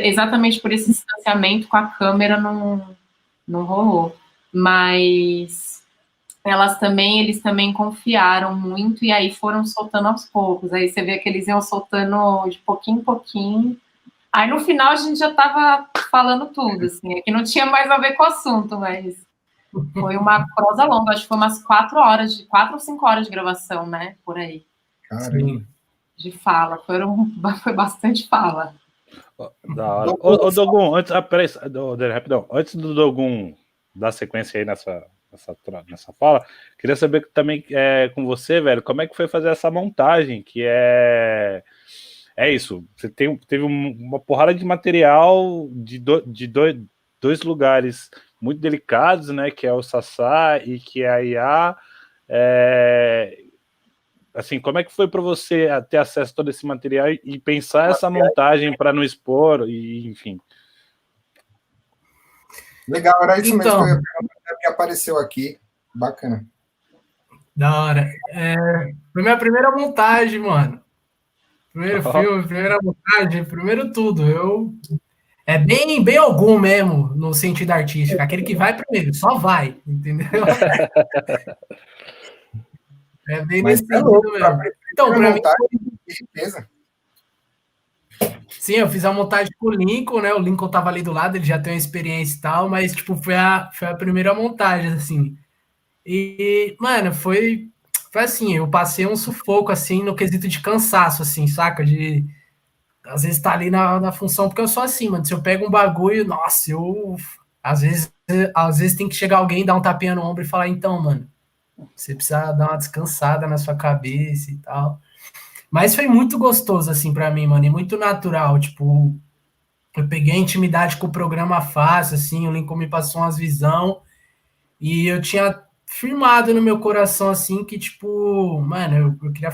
exatamente por esse distanciamento com a câmera, não rolou. Mas... eles também confiaram muito, e aí foram soltando aos poucos. Aí você vê que eles iam soltando de pouquinho em pouquinho. Aí no final a gente já estava falando tudo, assim, que não tinha mais a ver com o assunto, mas foi uma prosa longa, acho que foi umas 4 ou 5 horas de gravação, né? Por aí. Caramba. De fala, foi bastante fala. Da hora. Ô, Dogun, peraí, rapidão. Antes do Dogun dar sequência aí nessa fala, queria saber também com você, velho, como é que foi fazer essa montagem, que é isso, você teve uma porrada de material de dois lugares muito delicados, né, que é o Sassá e que é a IA, assim, como é que foi para você ter acesso a todo esse material e pensar essa montagem para não expor, e enfim. Legal, era isso mesmo que eu ia perguntar, que apareceu aqui. Bacana. Da hora. Foi minha primeira montagem, mano. Primeiro filme, primeira montagem, primeiro tudo. É bem algum mesmo, no sentido artístico. Aquele que vai primeiro, só vai, entendeu? É bem nesse sentido mesmo. Então, para mim... Sim, eu fiz a montagem com o Lincoln, né? O Lincoln tava ali do lado, ele já tem uma experiência e tal, mas, tipo, foi a primeira montagem, assim. E, mano, foi assim, eu passei um sufoco, assim, no quesito de cansaço, assim, saca? De, às vezes, tá ali na função, porque eu sou assim, mano, se eu pego um bagulho, nossa, às vezes tem que chegar alguém, dar um tapinha no ombro e falar, então, mano, você precisa dar uma descansada na sua cabeça e tal. Mas foi muito gostoso, assim, pra mim, mano, e muito natural, tipo, eu peguei a intimidade com o programa fácil, assim, o Lincoln me passou umas visão, e eu tinha firmado no meu coração, assim, que, tipo, mano, eu queria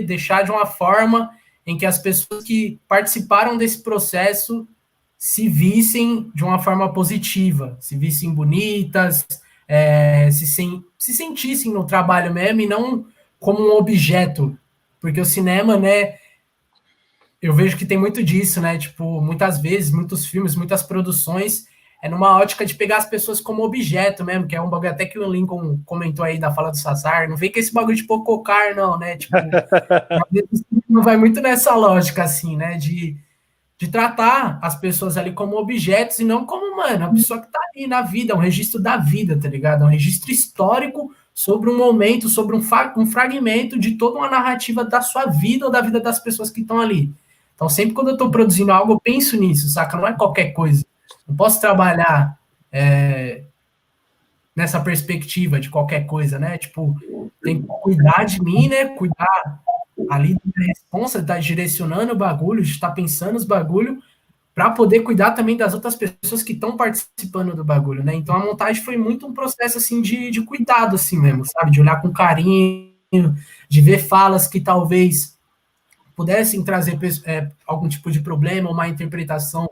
deixar de uma forma em que as pessoas que participaram desse processo se vissem de uma forma positiva, se vissem bonitas, se sentissem no trabalho mesmo e não como um objeto, porque o cinema, né, eu vejo que tem muito disso, né, tipo, muitas vezes, muitos filmes, muitas produções, numa ótica de pegar as pessoas como objeto mesmo, que é um bagulho até que o Lincoln comentou aí da fala do Sassar, não vem com esse bagulho de pococar, não, né, tipo, não vai muito nessa lógica, assim, né, de de tratar as pessoas ali como objetos e não como, mano, a pessoa que tá ali na vida, é um registro da vida, tá ligado? É um registro histórico sobre um momento, sobre um fragmento de toda uma narrativa da sua vida ou da vida das pessoas que estão ali. Então, sempre quando eu tô produzindo algo, eu penso nisso, saca? Não é qualquer coisa. Não posso trabalhar nessa perspectiva de qualquer coisa, né? Tipo, tem que cuidar de mim, né? Cuidar ali da responsa, de estar direcionando o bagulho, de estar pensando os bagulho, para poder cuidar também das outras pessoas que estão participando do bagulho, né? Então a montagem foi muito um processo assim de cuidado, assim mesmo, sabe? De olhar com carinho, de ver falas que talvez pudessem trazer algum tipo de problema, uma interpretação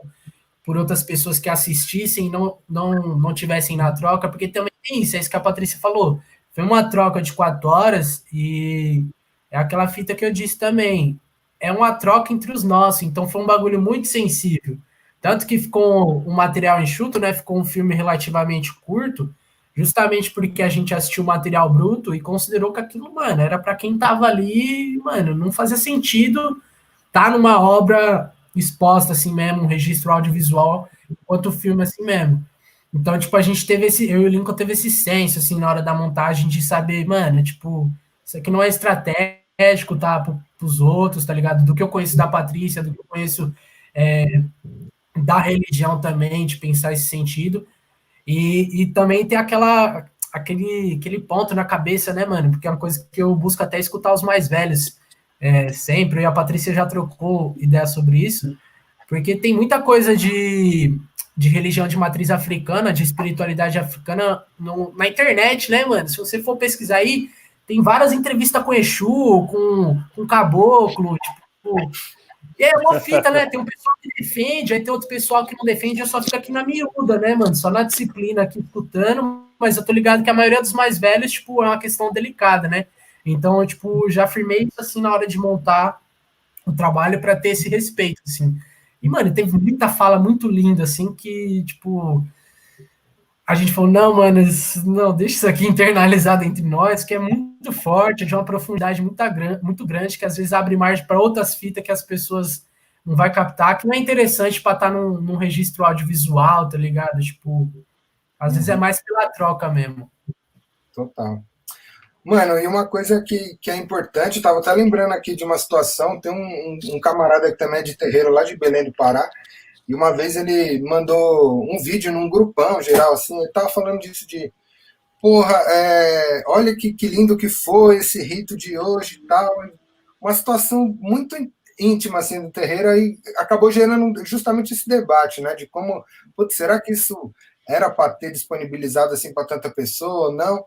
por outras pessoas que assistissem e não tivessem na troca, porque também tem isso, é isso que a Patrícia falou. Foi uma troca de 4 horas e é aquela fita que eu disse também. É uma troca entre os nossos, então foi um bagulho muito sensível. Tanto que ficou um material enxuto, né? Ficou um filme relativamente curto, justamente porque a gente assistiu o material bruto e considerou que aquilo, mano, era para quem tava ali, mano, não fazia sentido tá numa obra exposta assim mesmo, um registro audiovisual, enquanto o filme assim mesmo. Então, tipo, a gente teve eu e o Lincoln teve esse senso, assim, na hora da montagem, de saber, mano, tipo, isso aqui não é estratégico, tá, pros outros, tá ligado? Do que eu conheço da Patrícia, do que eu conheço da religião também, de pensar esse sentido. E também tem aquele ponto na cabeça, né, mano? Porque é uma coisa que eu busco até escutar os mais velhos sempre, e a Patrícia já trocou ideia sobre isso, porque tem muita coisa de religião de matriz africana, de espiritualidade africana na internet, né, mano? Se você for pesquisar aí, tem várias entrevistas com Exu, com Caboclo, tipo, e é uma fita, né? Tem um pessoal que defende, aí tem outro pessoal que não defende, eu só fico aqui na miúda, né, mano? Só na disciplina aqui escutando, mas eu tô ligado que a maioria dos mais velhos, tipo, é uma questão delicada, né? Então, eu, tipo, já afirmei isso assim na hora de montar o trabalho para ter esse respeito, assim. E, mano, teve muita fala muito linda, assim, que, tipo, a gente falou, não, mano, não, deixa isso aqui internalizado entre nós, que é muito forte, de uma profundidade muito grande, que às vezes abre margem para outras fitas que as pessoas não vai captar, que não é interessante para estar num registro audiovisual, tá ligado? Tipo, às vezes é mais pela troca mesmo. Total. Mano, e uma coisa que é importante, eu tava até lembrando aqui de uma situação, tem um camarada que também é de terreiro lá de Belém do Pará, e uma vez ele mandou um vídeo num grupão geral, assim, ele tava falando disso de, porra, olha que lindo que foi esse rito de hoje e tal, uma situação muito íntima, assim, do terreiro, aí acabou gerando justamente esse debate, né, de como, putz, será que isso era para ter disponibilizado, assim, para tanta pessoa ou não?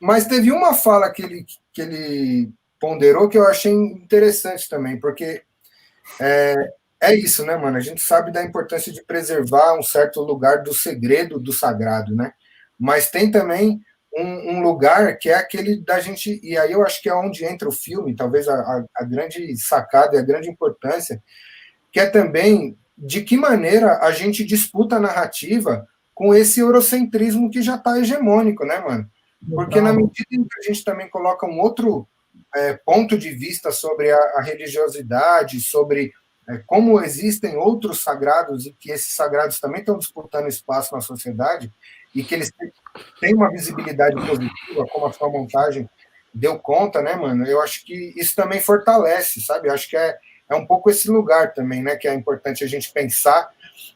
Mas teve uma fala que ele ponderou que eu achei interessante também, porque é isso, né, mano? A gente sabe da importância de preservar um certo lugar do segredo do sagrado, né? Mas tem também um lugar que é aquele da gente, e aí eu acho que é onde entra o filme, talvez a grande sacada e a grande importância, que é também de que maneira a gente disputa a narrativa com esse eurocentrismo que já está hegemônico, né, mano? Porque na medida em que a gente também coloca um outro ponto de vista sobre a religiosidade, sobre como existem outros sagrados e que esses sagrados também estão disputando espaço na sociedade e que eles têm uma visibilidade positiva, como a sua montagem deu conta, né, mano? Eu acho que isso também fortalece, sabe? Eu acho que é um pouco esse lugar também, né, que é importante a gente pensar.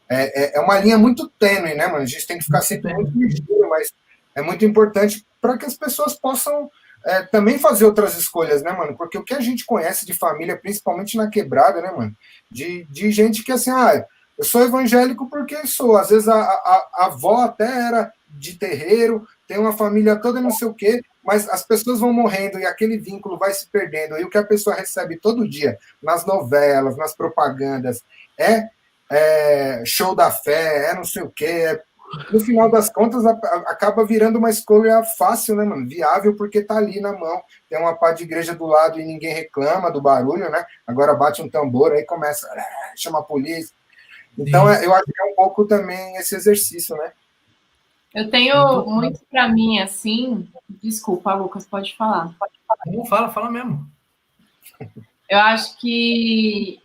É uma linha muito tênue, né, mano? A gente tem que ficar sempre muito ligeiro, mas é muito importante para que as pessoas possam também fazer outras escolhas, né, mano? Porque o que a gente conhece de família, principalmente na quebrada, né, mano? De gente que, assim, eu sou evangélico porque sou. Às vezes a avó até era de terreiro, tem uma família toda não sei o quê, mas as pessoas vão morrendo e aquele vínculo vai se perdendo. E o que a pessoa recebe todo dia, nas novelas, nas propagandas, show da fé, não sei o quê, no final das contas, acaba virando uma escolha fácil, né, mano? Viável, porque tá ali na mão. Tem uma pá de igreja do lado e ninguém reclama do barulho, né? Agora bate um tambor, aí começa a chamar a polícia. Então, eu acho que é um pouco também esse exercício, né? Eu tenho muito para mim, assim... Desculpa, Lucas, pode falar. Não, fala mesmo. Eu acho que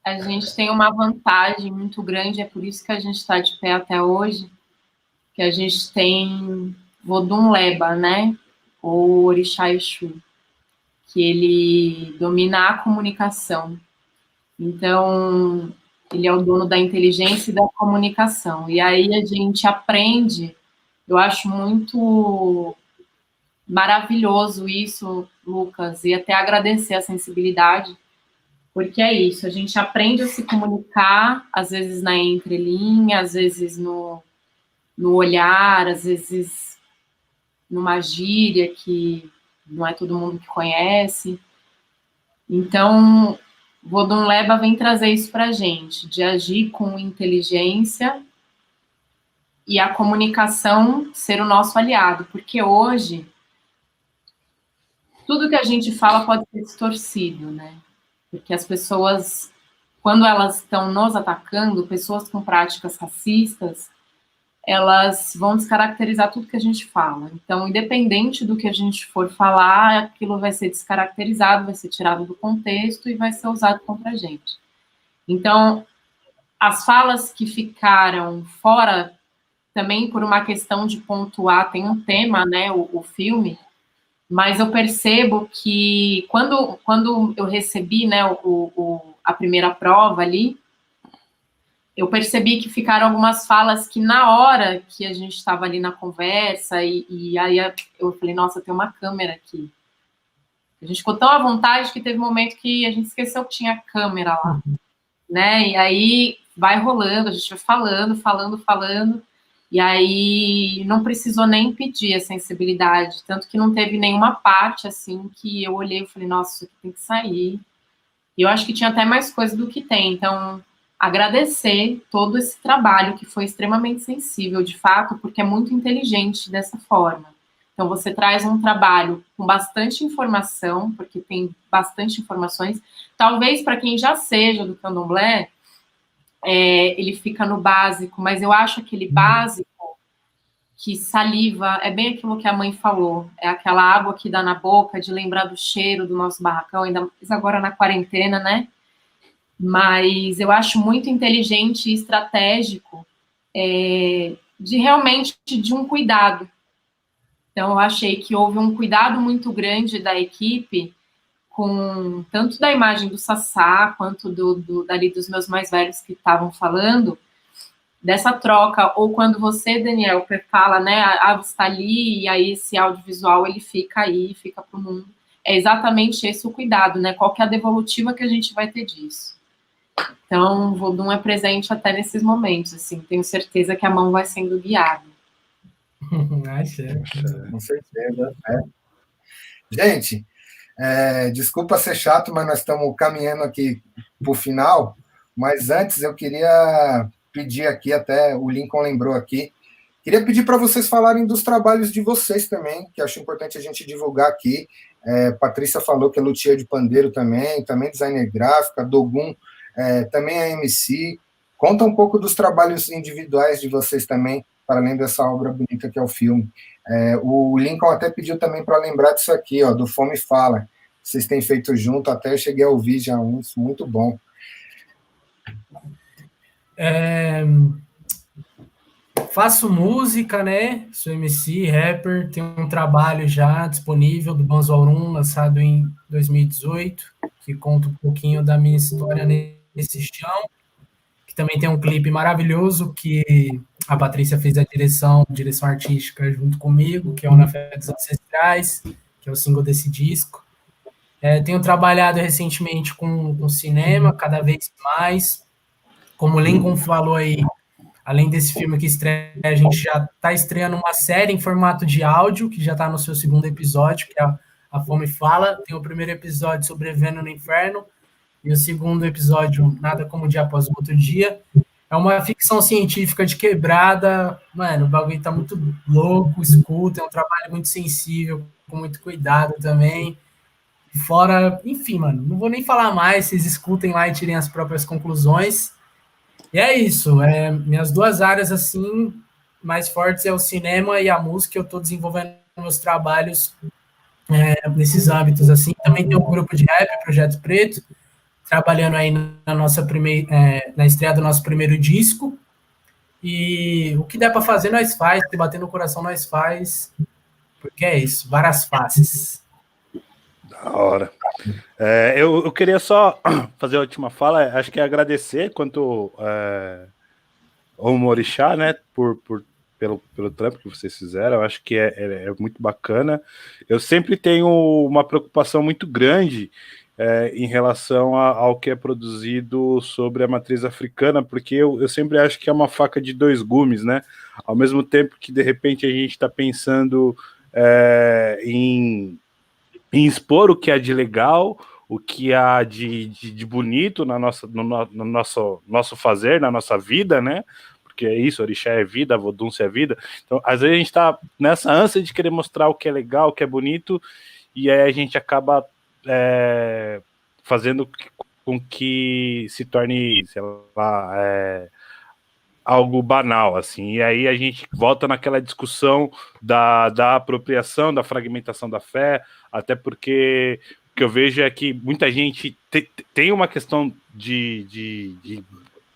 A gente tem uma vantagem muito grande, é por isso que a gente está de pé até hoje, que a gente tem Vodun Leba, né? Ou Orixá Exu, que ele domina a comunicação. Então, ele é o dono da inteligência e da comunicação. E aí a gente aprende, eu acho muito maravilhoso isso, Lucas, e até agradecer a sensibilidade, porque é isso, a gente aprende a se comunicar, às vezes na entrelinha, às vezes no olhar, às vezes numa gíria que não é todo mundo que conhece. Então, Vodun Leba vem trazer isso para a gente, de agir com inteligência e a comunicação ser o nosso aliado, porque hoje tudo que a gente fala pode ser distorcido, né? Porque as pessoas, quando elas estão nos atacando, pessoas com práticas racistas, elas vão descaracterizar tudo que a gente fala. Então, independente do que a gente for falar, aquilo vai ser descaracterizado, vai ser tirado do contexto e vai ser usado contra a gente. Então, as falas que ficaram fora, também por uma questão de pontuar, tem um tema, né, o filme, mas eu percebo que quando eu recebi, né, a primeira prova ali, eu percebi que ficaram algumas falas que na hora que a gente estava ali na conversa, e aí eu falei, nossa, tem uma câmera aqui. A gente ficou tão à vontade que teve um momento que a gente esqueceu que tinha câmera lá, né? E aí vai rolando, a gente vai falando, e aí não precisou nem pedir a sensibilidade, tanto que não teve nenhuma parte, assim, que eu olhei e falei, nossa, isso aqui tem que sair. E eu acho que tinha até mais coisa do que tem, então agradecer todo esse trabalho que foi extremamente sensível, de fato, porque é muito inteligente dessa forma. Então, você traz um trabalho com bastante informação, porque tem bastante informações. Talvez para quem já seja do candomblé, ele fica no básico, mas eu acho aquele básico que saliva, é bem aquilo que a mãe falou, é aquela água que dá na boca, de lembrar do cheiro do nosso barracão, ainda mais agora na quarentena, né? Mas eu acho muito inteligente e estratégico de realmente de um cuidado. Então, eu achei que houve um cuidado muito grande da equipe com tanto da imagem do Sassá, quanto dali dos meus mais velhos que estavam falando, dessa troca, ou quando você, Daniel, fala, né, você está ali, e aí esse audiovisual, ele fica aí, fica para o mundo. É exatamente esse o cuidado, né, qual que é a devolutiva que a gente vai ter disso. Então, o Vodun é presente até nesses momentos, assim, tenho certeza que a mão vai sendo guiada. Com certeza. Gente, desculpa ser chato, mas nós estamos caminhando aqui para o final, mas antes eu queria pedir aqui, até o Lincoln lembrou aqui, queria pedir para vocês falarem dos trabalhos de vocês também, que acho importante a gente divulgar aqui. Patrícia falou que é luthier de pandeiro também designer gráfica, Dogun também é MC. Conta um pouco dos trabalhos individuais de vocês também, para além dessa obra bonita que é o filme. O Lincoln até pediu também para lembrar disso aqui, ó, do Fome Fala. Vocês têm feito junto, até eu cheguei a ouvir já uns, muito bom. Faço música, né? Sou MC, rapper, tenho um trabalho já disponível do Banzo Aurum, lançado em 2018, que conta um pouquinho da minha história nesse chão, que também tem um clipe maravilhoso que a Patrícia fez a direção artística junto comigo, que é o Na Fé dos Ancestrais, que é o single desse disco. Tenho trabalhado recentemente com cinema, cada vez mais. Como o Lincoln falou aí, além desse filme que estreia, a gente já está estreando uma série em formato de áudio, que já está no seu segundo episódio, que é A Fome Fala. Tem o primeiro episódio, Sobrevivendo no Inferno, e o segundo episódio, Nada Como o Dia Após o Outro Dia. É uma ficção científica de quebrada. Mano, o bagulho tá muito louco, escuta, é um trabalho muito sensível, com muito cuidado também. Fora, enfim, mano, não vou nem falar mais, vocês escutem lá e tirem as próprias conclusões. E é isso, minhas duas áreas, assim, mais fortes é o cinema e a música. Eu tô desenvolvendo meus trabalhos nesses âmbitos, assim. Também tem um grupo de rap, Projeto Preto, trabalhando aí na estreia do nosso primeiro disco. E o que der para fazer, nós faz. Se bater no coração, nós faz. Porque é isso, várias faces. Da hora. Eu queria só fazer a última fala, acho que é agradecer quanto ao Morixá, né, pelo trampo que vocês fizeram. Eu acho que é muito bacana. Eu sempre tenho uma preocupação muito grande em relação ao que é produzido sobre a matriz africana, porque eu sempre acho que é uma faca de dois gumes, né? Ao mesmo tempo que, de repente, a gente está pensando em expor o que há de legal, o que há de bonito no nosso fazer, na nossa vida, né? Porque é isso, orixá é vida, vodunce é vida. Então, às vezes a gente está nessa ânsia de querer mostrar o que é legal, o que é bonito, e aí a gente acaba fazendo com que se torne, sei lá, algo banal, assim, e aí a gente volta naquela discussão da apropriação, da fragmentação da fé, até porque o que eu vejo é que muita gente tem uma questão de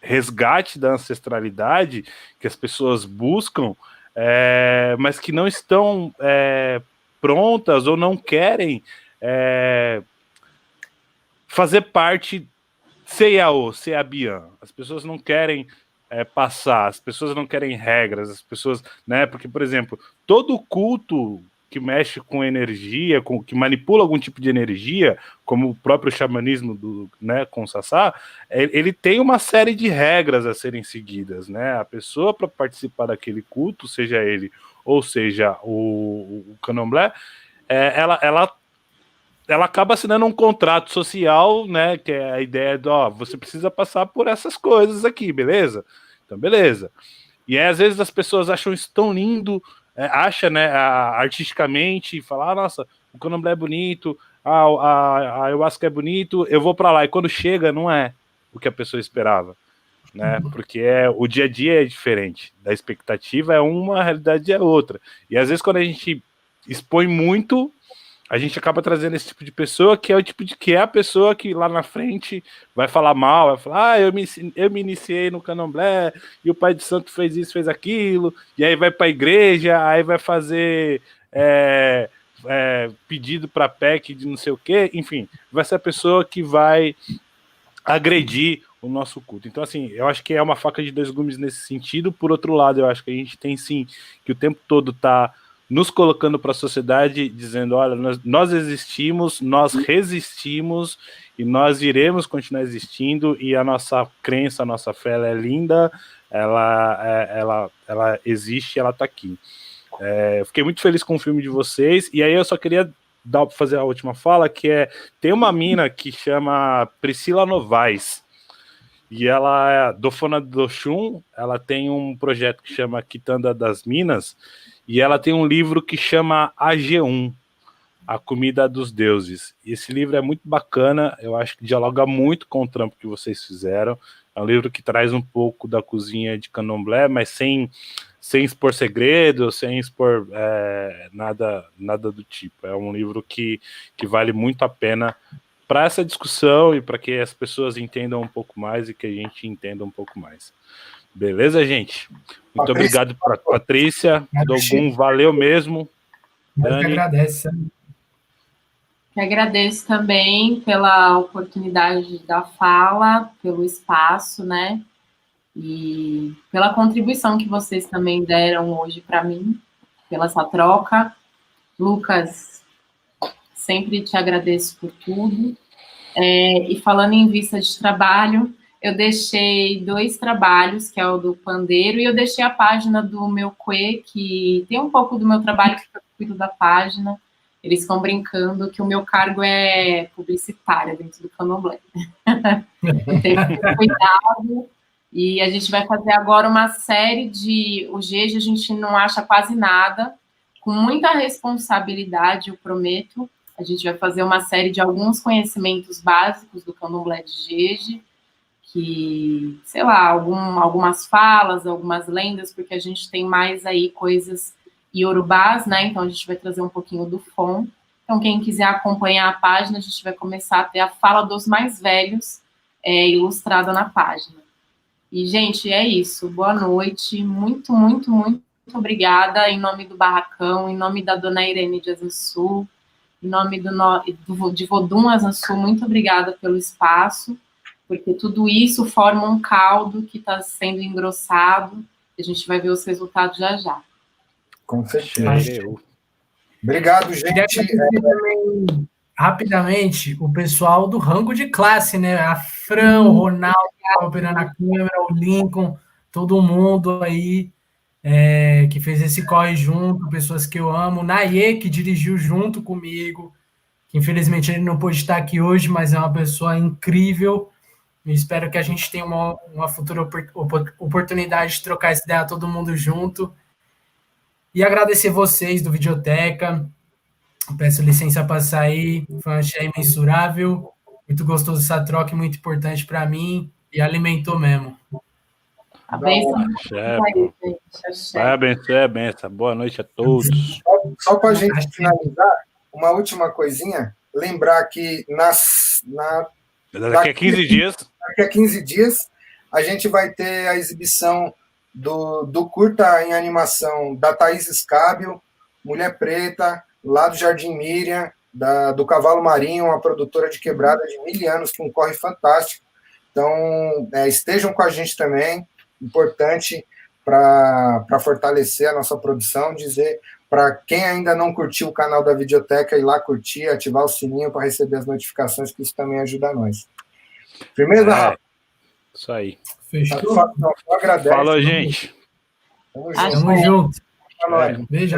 resgate da ancestralidade que as pessoas buscam, mas que não estão prontas ou não querem fazer parte Ceabian. As pessoas não querem passar, as pessoas não querem regras, as pessoas, né? Porque, por exemplo, todo culto que mexe com energia, que manipula algum tipo de energia, como o próprio xamanismo com o Sassá, ele tem uma série de regras a serem seguidas, né? A pessoa, para participar daquele culto, seja ele ou seja o candomblé, ela acaba assinando um contrato social, né, que é a ideia de, você precisa passar por essas coisas aqui, beleza? Então, beleza. E aí, às vezes, as pessoas acham isso tão lindo, né, artisticamente, falar, nossa, o candomblé é bonito, a ayahuasca é bonito, eu vou para lá. E quando chega, não é o que a pessoa esperava, né? Porque o dia a dia é diferente. Da expectativa é uma, a realidade é outra. E, às vezes, quando a gente expõe muito, a gente acaba trazendo esse tipo de pessoa que é o tipo que é a pessoa que lá na frente vai falar mal, vai falar, eu me iniciei no candomblé e o pai de santo fez isso, fez aquilo, e aí vai para a igreja, aí vai fazer pedido para PEC de não sei o quê, enfim, vai ser a pessoa que vai agredir o nosso culto. Então, assim, eu acho que é uma faca de dois gumes nesse sentido. Por outro lado, eu acho que a gente tem sim que o tempo todo tá nos colocando para a sociedade, dizendo, olha, nós existimos, nós resistimos e nós iremos continuar existindo, e a nossa crença, a nossa fé, ela é linda, ela existe, ela está aqui. Eu fiquei muito feliz com o filme de vocês, e aí eu só queria fazer a última fala, que tem uma mina que chama Priscila Novaes, e ela é dofona do Oxum, ela tem um projeto que chama Quitanda das Minas, e ela tem um livro que chama AG1, A Comida dos Deuses. E esse livro é muito bacana, eu acho que dialoga muito com o trampo que vocês fizeram. É um livro que traz um pouco da cozinha de candomblé, mas sem expor segredos, sem expor nada do tipo. É um livro que vale muito a pena para essa discussão e para que as pessoas entendam um pouco mais e que a gente entenda um pouco mais. Beleza, gente? Muito obrigado, Patrícia. Dogum, valeu mesmo. Dani. Eu agradeço também pela oportunidade da fala, pelo espaço, né? E pela contribuição que vocês também deram hoje para mim, pela essa troca. Lucas, sempre te agradeço por tudo. E falando em vista de trabalho, eu deixei 2 trabalhos, que é o do pandeiro, e eu deixei a página do meu Cue, que tem um pouco do meu trabalho que eu cuido da página. Eles ficam brincando que o meu cargo é publicitária dentro do candomblé. Tem cuidado. E a gente vai fazer agora uma série de... O Jeje a gente não acha quase nada. Com muita responsabilidade, eu prometo. A gente vai fazer uma série de alguns conhecimentos básicos do candomblé de Jeje, que, sei lá, algumas falas, algumas lendas, porque a gente tem mais aí coisas iorubás, né? Então a gente vai trazer um pouquinho do Fon. Então quem quiser acompanhar a página, a gente vai começar a ter a fala dos mais velhos ilustrada na página. E, gente, é isso. Boa noite. Muito, muito, muito obrigada em nome do Barracão, em nome da dona Irene de Azansu, em nome de Vodun Azansu, muito obrigada pelo espaço, porque tudo isso forma um caldo que está sendo engrossado, e a gente vai ver os resultados já já. Com certeza. Obrigado, gente. Também, rapidamente, o pessoal do rango de classe, né? A Fran, o Ronaldo, operando a câmera, o Lincoln, todo mundo aí que fez esse corre junto, pessoas que eu amo. O Naye, que dirigiu junto comigo, que infelizmente ele não pôde estar aqui hoje, mas é uma pessoa incrível. Eu espero que a gente tenha uma futura oportunidade de trocar essa ideia todo mundo junto. E agradecer vocês do Videoteca. Peço licença para sair. Foi uma achei imensurável. Muito gostoso essa troca, muito importante para mim. E alimentou mesmo. A bênção. Parabéns, benção. Boa noite a todos. Só para a gente finalizar, uma última coisinha. Lembrar que daqui a 15 dias. Daqui a 15 dias, a gente vai ter a exibição do curta em animação da Thaís Scábio, Mulher Preta, lá do Jardim Miriam, do Cavalo Marinho, uma produtora de quebrada de 1000 anos, que um corre fantástico. Então, estejam com a gente também, importante para fortalecer a nossa produção, dizer para quem ainda não curtiu o canal da Videoteca, ir lá curtir, ativar o sininho para receber as notificações, que isso também ajuda nós. Firmeza, Rafa? Isso aí. Fechou? Só agradece. Falou, gente. Tamo junto. Beijo.